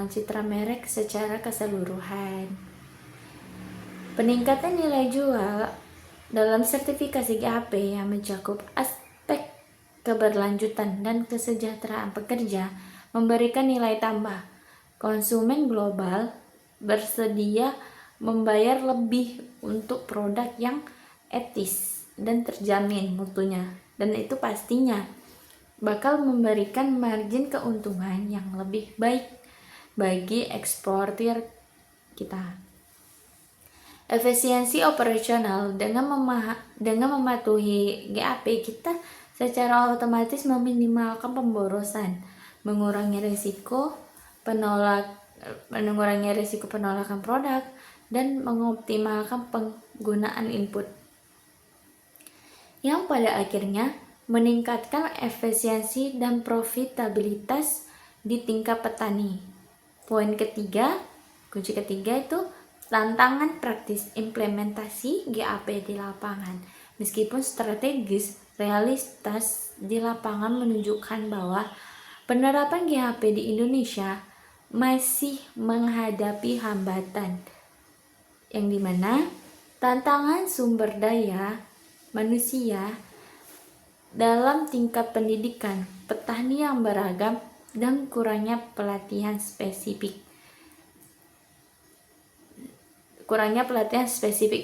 citra merek secara keseluruhan. Peningkatan nilai jual dalam sertifikasi GAP yang mencakup aspek keberlanjutan dan kesejahteraan pekerja memberikan nilai tambah. Konsumen global bersedia membayar lebih untuk produk yang etis dan terjamin mutunya, dan itu pastinya bakal memberikan margin keuntungan yang lebih baik bagi eksportir kita. Efisiensi operasional, dengan mematuhi GAP kita secara otomatis meminimalkan pemborosan, mengurangi risiko penolakan produk, dan mengoptimalkan penggunaan input, yang pada akhirnya meningkatkan efisiensi dan profitabilitas di tingkat petani. Kunci ketiga itu tantangan praktis implementasi GAP di lapangan. Meskipun strategis, realitas di lapangan menunjukkan bahwa penerapan GAP di Indonesia masih menghadapi hambatan, yang dimana tantangan sumber daya manusia dalam tingkat pendidikan, petani yang beragam, dan kurangnya pelatihan spesifik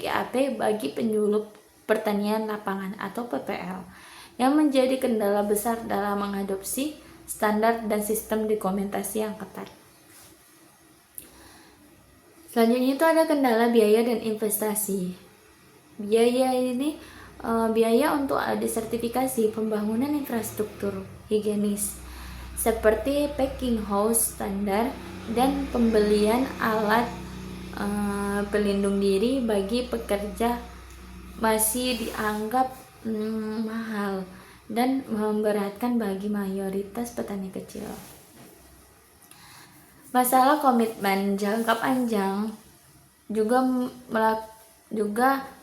GAP bagi penyuluh pertanian lapangan atau PPL, yang menjadi kendala besar dalam mengadopsi standar dan sistem dokumentasi yang ketat. Selanjutnya itu ada kendala biaya dan investasi. Biaya untuk desertifikasi pembangunan infrastruktur higienis seperti packing house standar dan pembelian alat pelindung diri bagi pekerja masih dianggap mahal dan memberatkan bagi mayoritas petani kecil. Masalah komitmen jangka panjang juga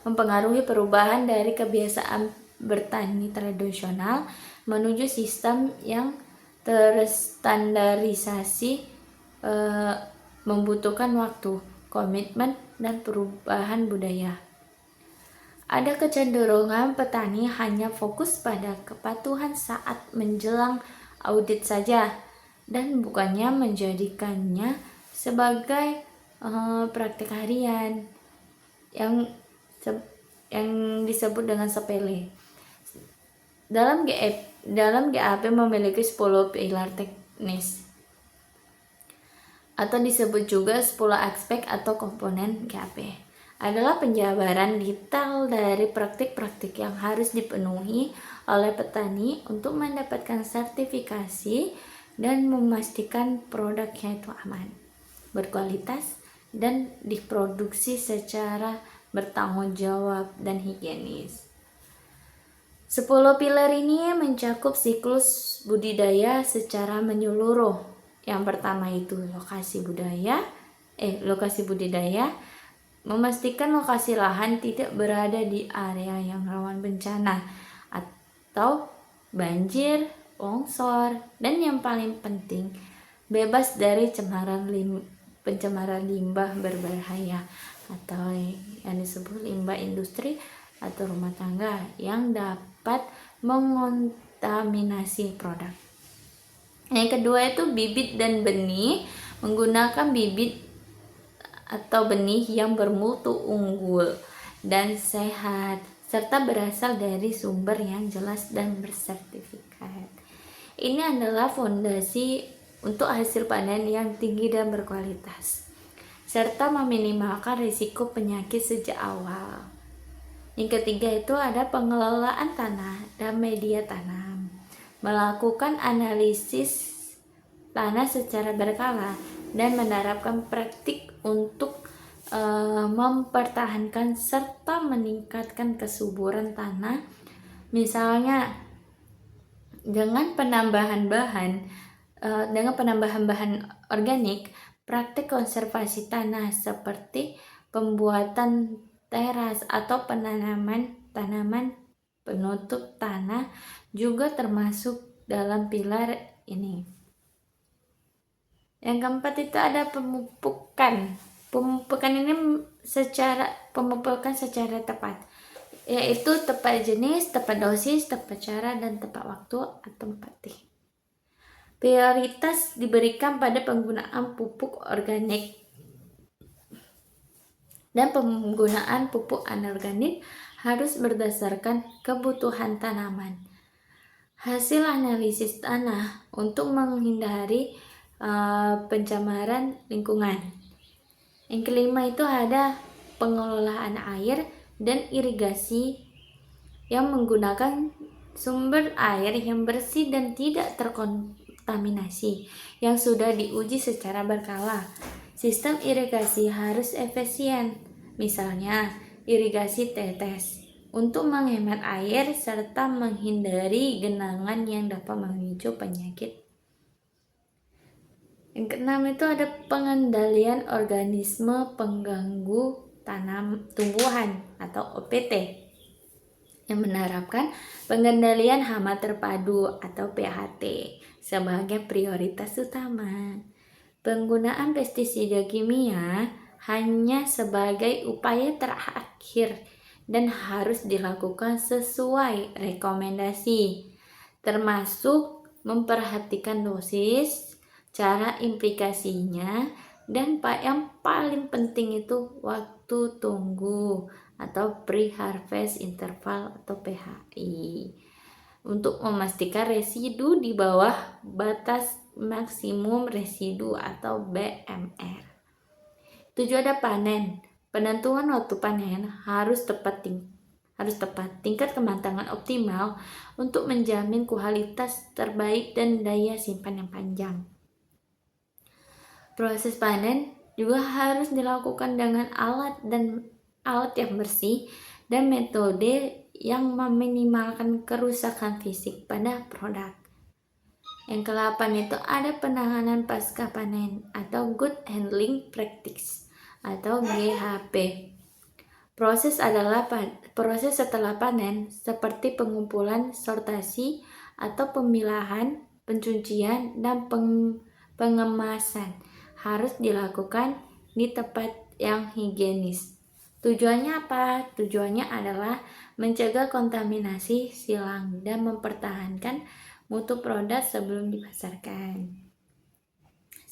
mempengaruhi perubahan dari kebiasaan bertani tradisional menuju sistem yang terstandarisasi, membutuhkan waktu, komitmen, dan perubahan budaya. Ada kecenderungan petani hanya fokus pada kepatuhan saat menjelang audit saja, dan bukannya menjadikannya sebagai praktik harian yang disebut dengan sepele. Dalam GAP memiliki 10 pilar teknis, atau disebut juga 10 aspek atau komponen GAP, adalah penjabaran detail dari praktik-praktik yang harus dipenuhi oleh petani untuk mendapatkan sertifikasi dan memastikan produknya itu aman, berkualitas, dan diproduksi secara bertanggung jawab dan higienis. 10 pilar ini mencakup siklus budidaya secara menyeluruh. Yang pertama itu lokasi budidaya, memastikan lokasi lahan tidak berada di area yang rawan bencana atau banjir, longsor, dan yang paling penting bebas dari pencemaran limbah berbahaya atau yang disebut limbah industri atau rumah tangga yang dapat mengontaminasi produk. Yang kedua itu bibit dan benih. Menggunakan bibit atau benih yang bermutu unggul dan sehat serta berasal dari sumber yang jelas dan bersertifikat. Ini adalah fondasi untuk hasil panen yang tinggi dan berkualitas, serta meminimalkan risiko penyakit sejak awal. Yang ketiga itu ada pengelolaan tanah dan media tanam. Melakukan analisis tanah secara berkala dan menerapkan praktik untuk mempertahankan serta meningkatkan kesuburan tanah, misalnya dengan penambahan bahan organik. Praktik konservasi tanah seperti pembuatan teras atau penanaman tanaman penutup tanah juga termasuk dalam pilar ini. Yang keempat itu ada pemupukan. Pemupukan secara tepat, yaitu tepat jenis, tepat dosis, tepat cara, dan tepat waktu atau tempatnya. Prioritas diberikan pada penggunaan pupuk organik dan penggunaan pupuk anorganik harus berdasarkan kebutuhan tanaman. Hasil analisis tanah untuk menghindari pencemaran lingkungan. Yang kelima itu ada pengelolaan air dan irigasi yang menggunakan sumber air yang bersih dan tidak terkontaminasi yang sudah diuji secara berkala. Sistem irigasi harus efisien, misalnya irigasi tetes untuk menghemat air serta menghindari genangan yang dapat memicu penyakit. Yang keenam itu ada pengendalian organisme pengganggu tumbuhan atau OPT yang menerapkan pengendalian hama terpadu atau PHT sebagai prioritas utama. Penggunaan pestisida kimia hanya sebagai upaya terakhir dan harus dilakukan sesuai rekomendasi, termasuk memperhatikan dosis, cara implikasinya, dan yang paling penting itu waktu tunggu atau pre-harvest interval atau PHI untuk memastikan residu di bawah batas maksimum residu atau BMR. 7 ada panen. Penentuan waktu panen harus tepat. Tingkat kematangan optimal untuk menjamin kualitas terbaik dan daya simpan yang panjang. Proses panen juga harus dilakukan dengan alat yang bersih dan metode yang meminimalkan kerusakan fisik pada produk. Yang ke-8 itu ada penanganan pasca panen atau Good Handling Practice atau GHP. Proses setelah panen seperti pengumpulan, sortasi atau pemilahan, pencucian, dan pengemasan harus dilakukan di tempat yang higienis. Tujuannya apa? Tujuannya adalah mencegah kontaminasi silang dan mempertahankan mutu produk sebelum dipasarkan.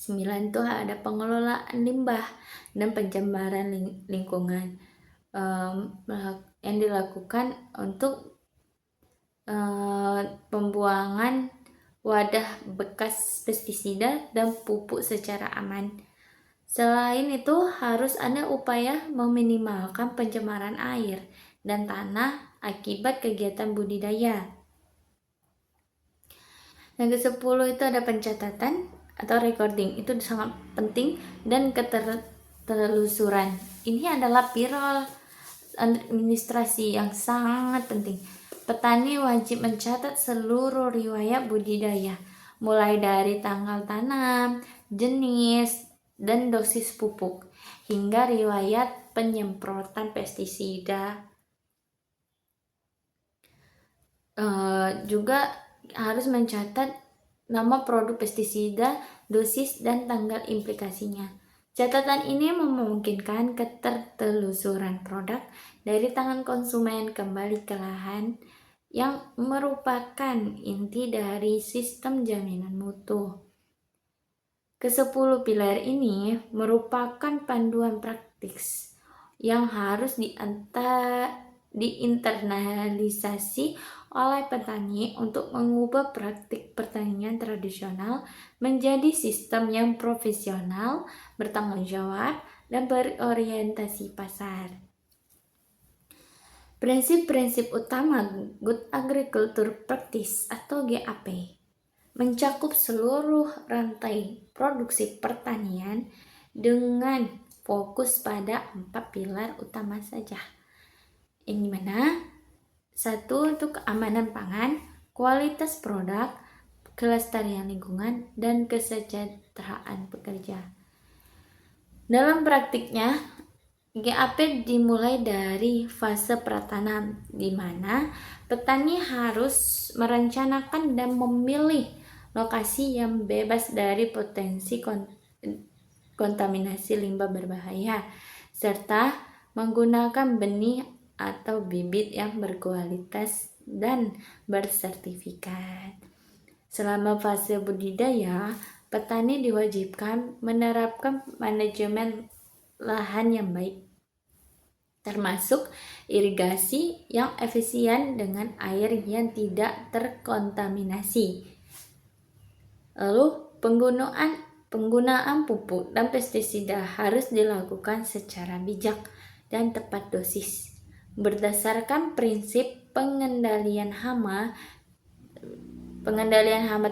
9 itu ada pengelolaan limbah dan pencemaran lingkungan yang dilakukan untuk pembuangan wadah bekas pestisida dan pupuk secara aman. Selain itu, harus ada upaya meminimalkan pencemaran air dan tanah akibat kegiatan budidaya. Yang ke-10 itu ada pencatatan atau recording. Itu sangat penting, dan ketelusuran. Ini adalah pilar administrasi yang sangat penting. Petani wajib mencatat seluruh riwayat budidaya, mulai dari tanggal tanam, jenis, dan dosis pupuk, hingga riwayat penyemprotan pestisida. Juga harus mencatat nama produk pestisida, dosis, dan tanggal implikasinya. Catatan ini memungkinkan ketertelusuran produk dari tangan konsumen kembali ke lahan yang merupakan inti dari sistem jaminan mutu. Ke-10 pilar ini merupakan panduan praktis yang harus diinternalisasi oleh petani untuk mengubah praktik pertanian tradisional menjadi sistem yang profesional, bertanggung jawab, dan berorientasi pasar. Prinsip-prinsip utama Good Agriculture Practice atau GAP mencakup seluruh rantai produksi pertanian dengan fokus pada 4 pilar utama saja. Yang dimana 1 untuk keamanan pangan, kualitas produk, kelestarian lingkungan, dan kesejahteraan pekerja. Dalam praktiknya, GAP dimulai dari fase pratanam, di mana petani harus merencanakan dan memilih lokasi yang bebas dari potensi kontaminasi limbah berbahaya, serta menggunakan benih atau bibit yang berkualitas dan bersertifikat. Selama fase budidaya, petani diwajibkan menerapkan manajemen lahan yang baik, termasuk irigasi yang efisien dengan air yang tidak terkontaminasi. Lalu penggunaan pupuk dan pestisida harus dilakukan secara bijak dan tepat dosis, berdasarkan prinsip pengendalian hama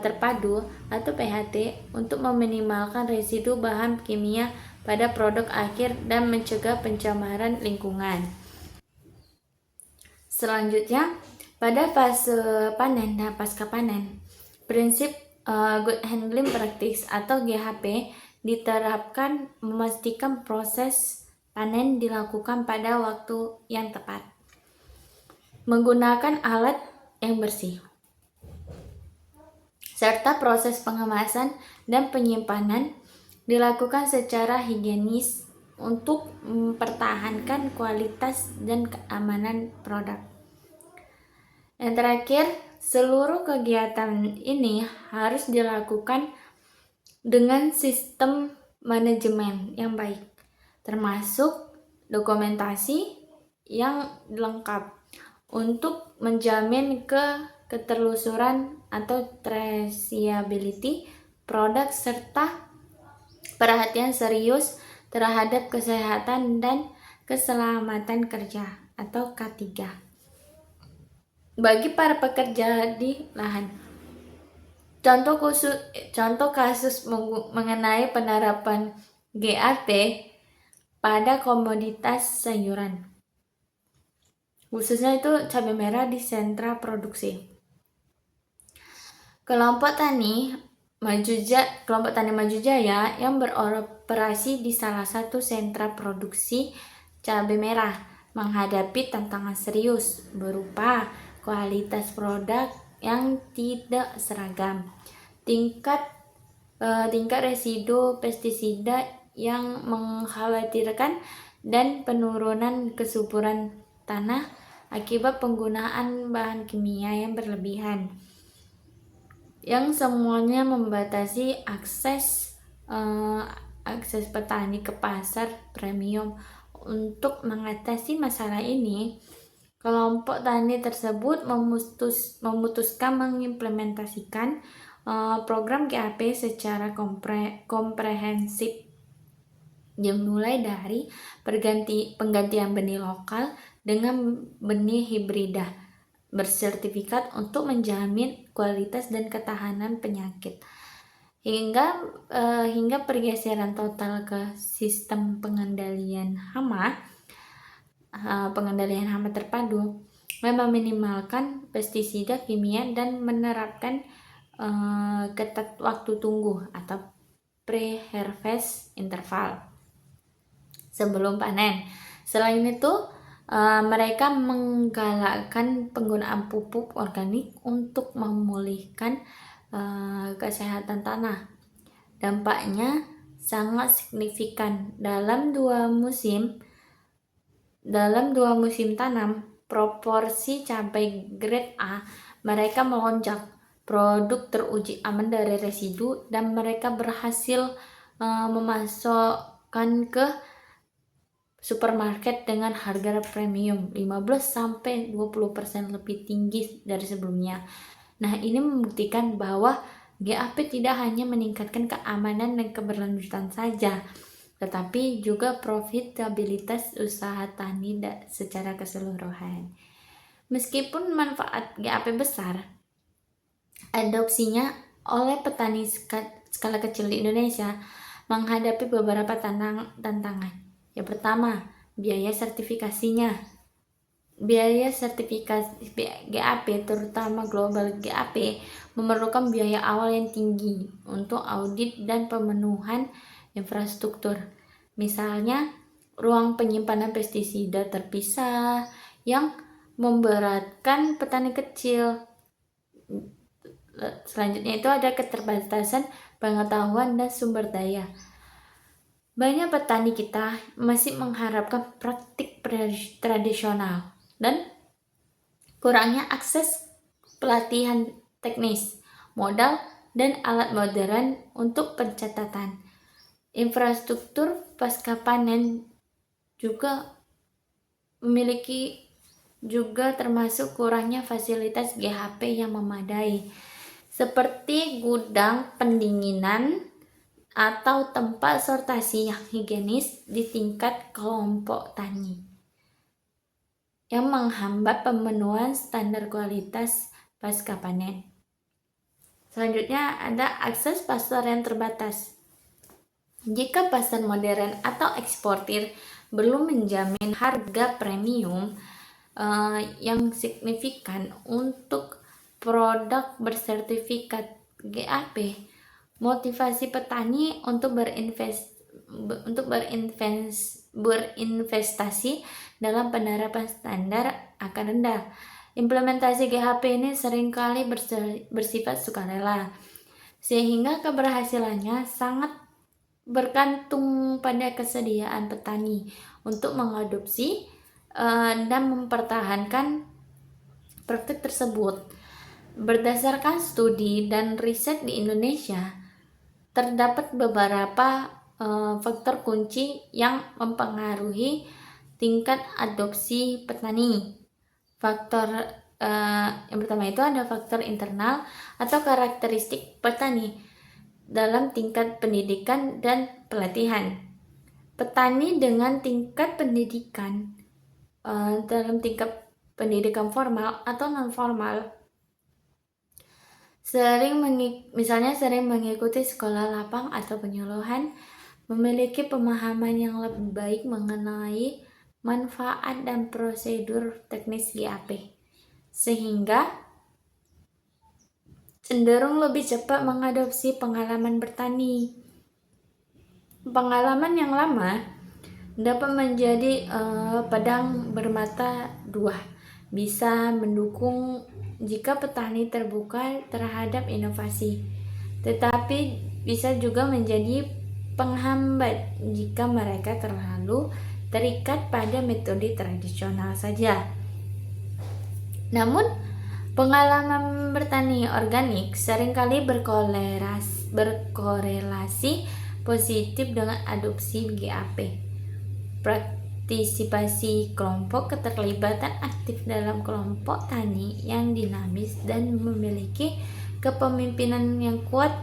terpadu atau PHT untuk meminimalkan residu bahan kimia pada produk akhir dan mencegah pencemaran lingkungan. Selanjutnya, pada fase panen dan pasca panen, prinsip Good Handling Practice atau GHP diterapkan memastikan proses panen dilakukan pada waktu yang tepat, menggunakan alat yang bersih, serta proses pengemasan dan penyimpanan dilakukan secara higienis untuk mempertahankan kualitas dan keamanan produk. Yang terakhir, seluruh kegiatan ini harus dilakukan dengan sistem manajemen yang baik, termasuk dokumentasi yang lengkap untuk menjamin keterlusuran atau traceability produk serta perhatian serius terhadap kesehatan dan keselamatan kerja atau K3 bagi para pekerja di lahan. Contoh kasus mengenai penerapan GAP pada komoditas sayuran, khususnya itu cabai merah di sentra produksi. Kelompok Tani Maju Jaya yang beroperasi di salah satu sentra produksi cabai merah menghadapi tantangan serius berupa kualitas produk yang tidak seragam, tingkat residu pestisida yang mengkhawatirkan, dan penurunan kesuburan tanah akibat penggunaan bahan kimia yang berlebihan, yang semuanya membatasi akses petani ke pasar premium. Untuk mengatasi masalah ini, kelompok tani tersebut memutuskan mengimplementasikan program GAP secara komprehensif, dimulai dari penggantian benih lokal dengan benih hibrida bersertifikat untuk menjamin kualitas dan ketahanan penyakit, hingga pergeseran total ke sistem pengendalian hama terpadu, meminimalkan pestisida kimia dan menerapkan ketat waktu tunggu atau pre-harvest interval sebelum panen. Selain itu, mereka menggalakkan penggunaan pupuk organik untuk memulihkan kesehatan tanah. Dampaknya sangat signifikan. Dalam 2 musim Dalam 2 musim tanam, proporsi cabai grade A mereka melonjak. Produk teruji aman dari residu dan mereka berhasil memasokkan ke supermarket dengan harga premium 15-20% lebih tinggi dari sebelumnya. Nah, ini membuktikan bahwa GAP tidak hanya meningkatkan keamanan dan keberlanjutan saja, tetapi juga profitabilitas usaha tani secara keseluruhan. Meskipun manfaat GAP besar, adopsinya oleh petani skala kecil di Indonesia menghadapi beberapa tantangan. Yang pertama, biaya sertifikasinya. Biaya sertifikasi GAP, terutama global GAP, memerlukan biaya awal yang tinggi untuk audit dan pemenuhan infrastruktur. Misalnya, ruang penyimpanan pestisida terpisah yang memberatkan petani kecil. Selanjutnya itu ada keterbatasan pengetahuan dan sumber daya. Banyak petani kita masih mengharapkan praktik tradisional dan kurangnya akses pelatihan teknis, modal, dan alat modern untuk pencatatan. Infrastruktur pasca panen juga termasuk kurangnya fasilitas GHP yang memadai, seperti gudang pendinginan atau tempat sortasi yang higienis di tingkat kelompok tani, yang menghambat pemenuhan standar kualitas pasca panen. Selanjutnya ada akses pasar yang terbatas. Jika pasar modern atau eksportir belum menjamin harga premium yang signifikan untuk produk bersertifikat GAP, motivasi petani untuk berinvestasi dalam penerapan standar akan rendah. Implementasi GHP ini seringkali bersifat sukarela, sehingga keberhasilannya sangat bergantung pada kesediaan petani untuk mengadopsi dan mempertahankan praktik tersebut. Berdasarkan studi dan riset di Indonesia, terdapat beberapa faktor kunci yang mempengaruhi tingkat adopsi petani. Faktor yang pertama itu ada faktor internal atau karakteristik petani dalam tingkat pendidikan dan pelatihan. Petani dengan tingkat pendidikan dalam tingkat pendidikan formal atau non formal sering mengikuti sekolah lapang atau penyuluhan, memiliki pemahaman yang lebih baik mengenai manfaat dan prosedur teknis GAP, sehingga cenderung lebih cepat mengadopsi pengalaman bertani. Pengalaman yang lama dapat menjadi pedang bermata dua, bisa mendukung jika petani terbuka terhadap inovasi, tetapi bisa juga menjadi penghambat jika mereka terlalu terikat pada metode tradisional saja. Namun, pengalaman bertani organik seringkali berkorelasi positif dengan adopsi GAP. Partisipasi kelompok, keterlibatan aktif dalam kelompok tani yang dinamis dan memiliki kepemimpinan yang kuat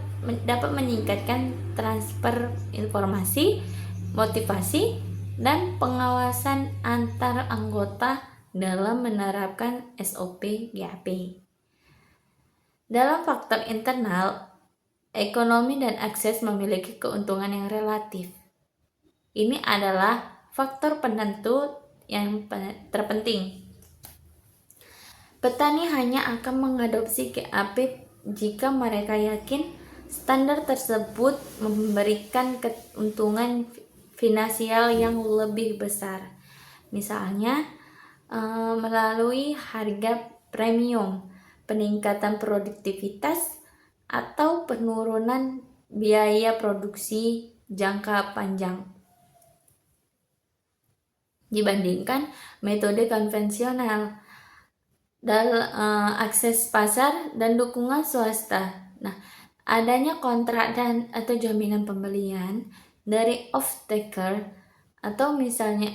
dapat meningkatkan transfer informasi, motivasi, dan pengawasan antar anggota dalam menerapkan SOP GAP. Dalam faktor internal, ekonomi dan akses memiliki keuntungan yang relatif. Ini adalah faktor penentu yang terpenting. Petani hanya akan mengadopsi GAP jika mereka yakin standar tersebut memberikan keuntungan finansial yang lebih besar. Misalnya, melalui harga premium, peningkatan produktivitas, atau penurunan biaya produksi jangka panjang. dibandingkan metode konvensional. Akses pasar dan dukungan swasta. Nah, adanya kontrak dan atau jaminan pembelian dari off-taker atau misalnya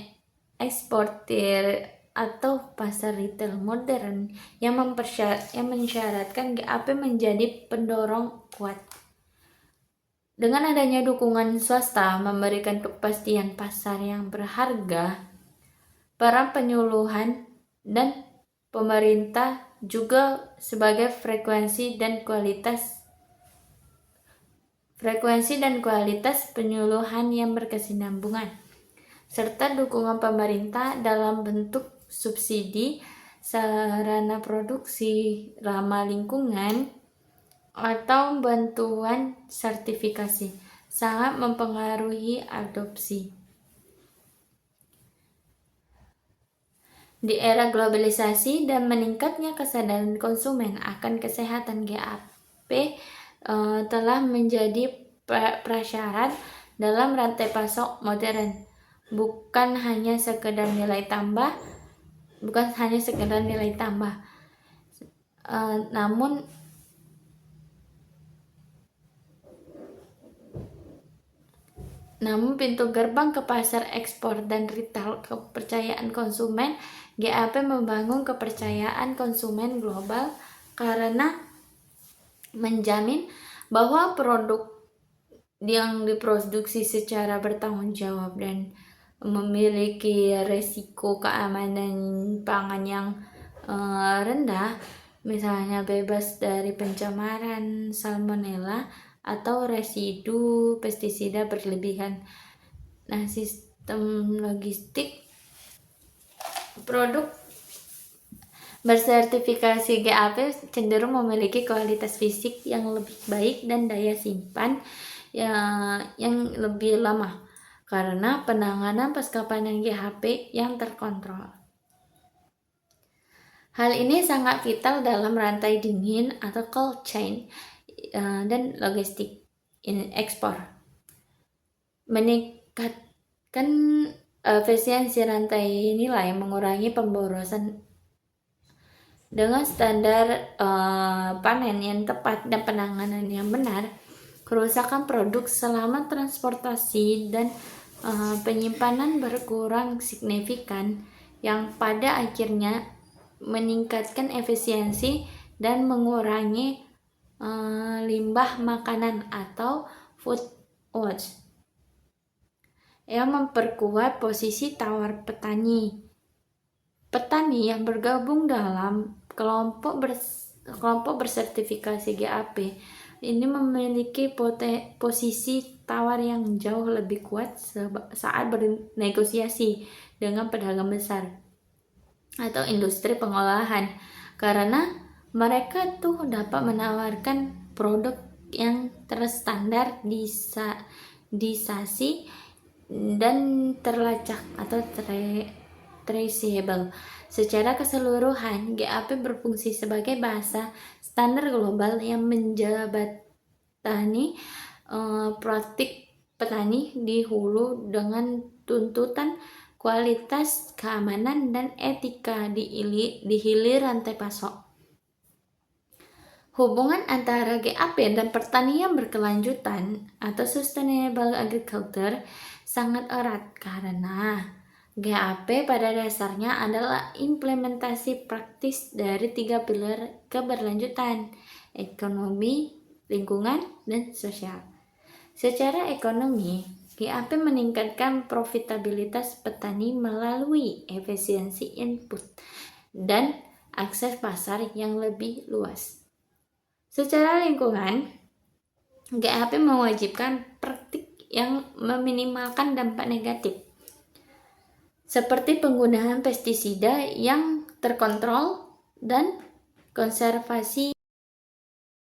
eksportir atau pasar retail modern yang mensyaratkan GAP menjadi pendorong kuat. Dengan adanya dukungan swasta memberikan kepastian pasar yang berharga, para penyuluhan dan pemerintah juga sebagai frekuensi dan kualitas penyuluhan yang berkesinambungan, serta dukungan pemerintah dalam bentuk subsidi, sarana produksi ramah lingkungan, atau bantuan sertifikasi sangat mempengaruhi adopsi. Di era globalisasi dan meningkatnya kesadaran konsumen akan kesehatan, GAP telah menjadi prasyarat dalam rantai pasok modern, bukan hanya sekedar nilai tambah, namun pintu gerbang ke pasar ekspor dan retail kepercayaan konsumen. GAP membangun kepercayaan konsumen global karena menjamin bahwa produk yang diproduksi secara bertanggung jawab dan memiliki resiko keamanan pangan yang rendah, misalnya bebas dari pencemaran salmonella atau residu pestisida berlebihan. Nah, sistem logistik produk bersertifikasi GAP cenderung memiliki kualitas fisik yang lebih baik dan daya simpan yang lebih lama karena penanganan pasca panen GAP yang terkontrol. Hal ini sangat vital dalam rantai dingin atau cold chain dan logistik ekspor. Meningkatkan efisiensi rantai nilai, mengurangi pemborosan dengan standar panen yang tepat dan penanganan yang benar. Kerusakan produk selama transportasi dan penyimpanan berkurang signifikan, yang pada akhirnya meningkatkan efisiensi dan mengurangi limbah makanan atau food waste, yang memperkuat posisi tawar petani. Petani yang bergabung dalam kelompok bersertifikasi GAP ini memiliki posisi tawar yang jauh lebih kuat saat bernegosiasi dengan pedagang besar atau industri pengolahan, karena mereka tuh dapat menawarkan produk yang terstandar, disasi dan terlacak atau traceable. Secara keseluruhan, GAP berfungsi sebagai bahasa standar global yang menjembatani praktik petani di hulu dengan tuntutan kualitas, keamanan, dan etika di hilir rantai pasok. Hubungan antara GAP dan pertanian berkelanjutan atau sustainable agriculture sangat erat karena GAP pada dasarnya adalah implementasi praktis dari 3 pilar keberlanjutan: ekonomi, lingkungan, dan sosial. Secara ekonomi, GAP meningkatkan profitabilitas petani melalui efisiensi input dan akses pasar yang lebih luas. Secara lingkungan, GAP mewajibkan praktik yang meminimalkan dampak negatif, seperti penggunaan pestisida yang terkontrol dan konservasi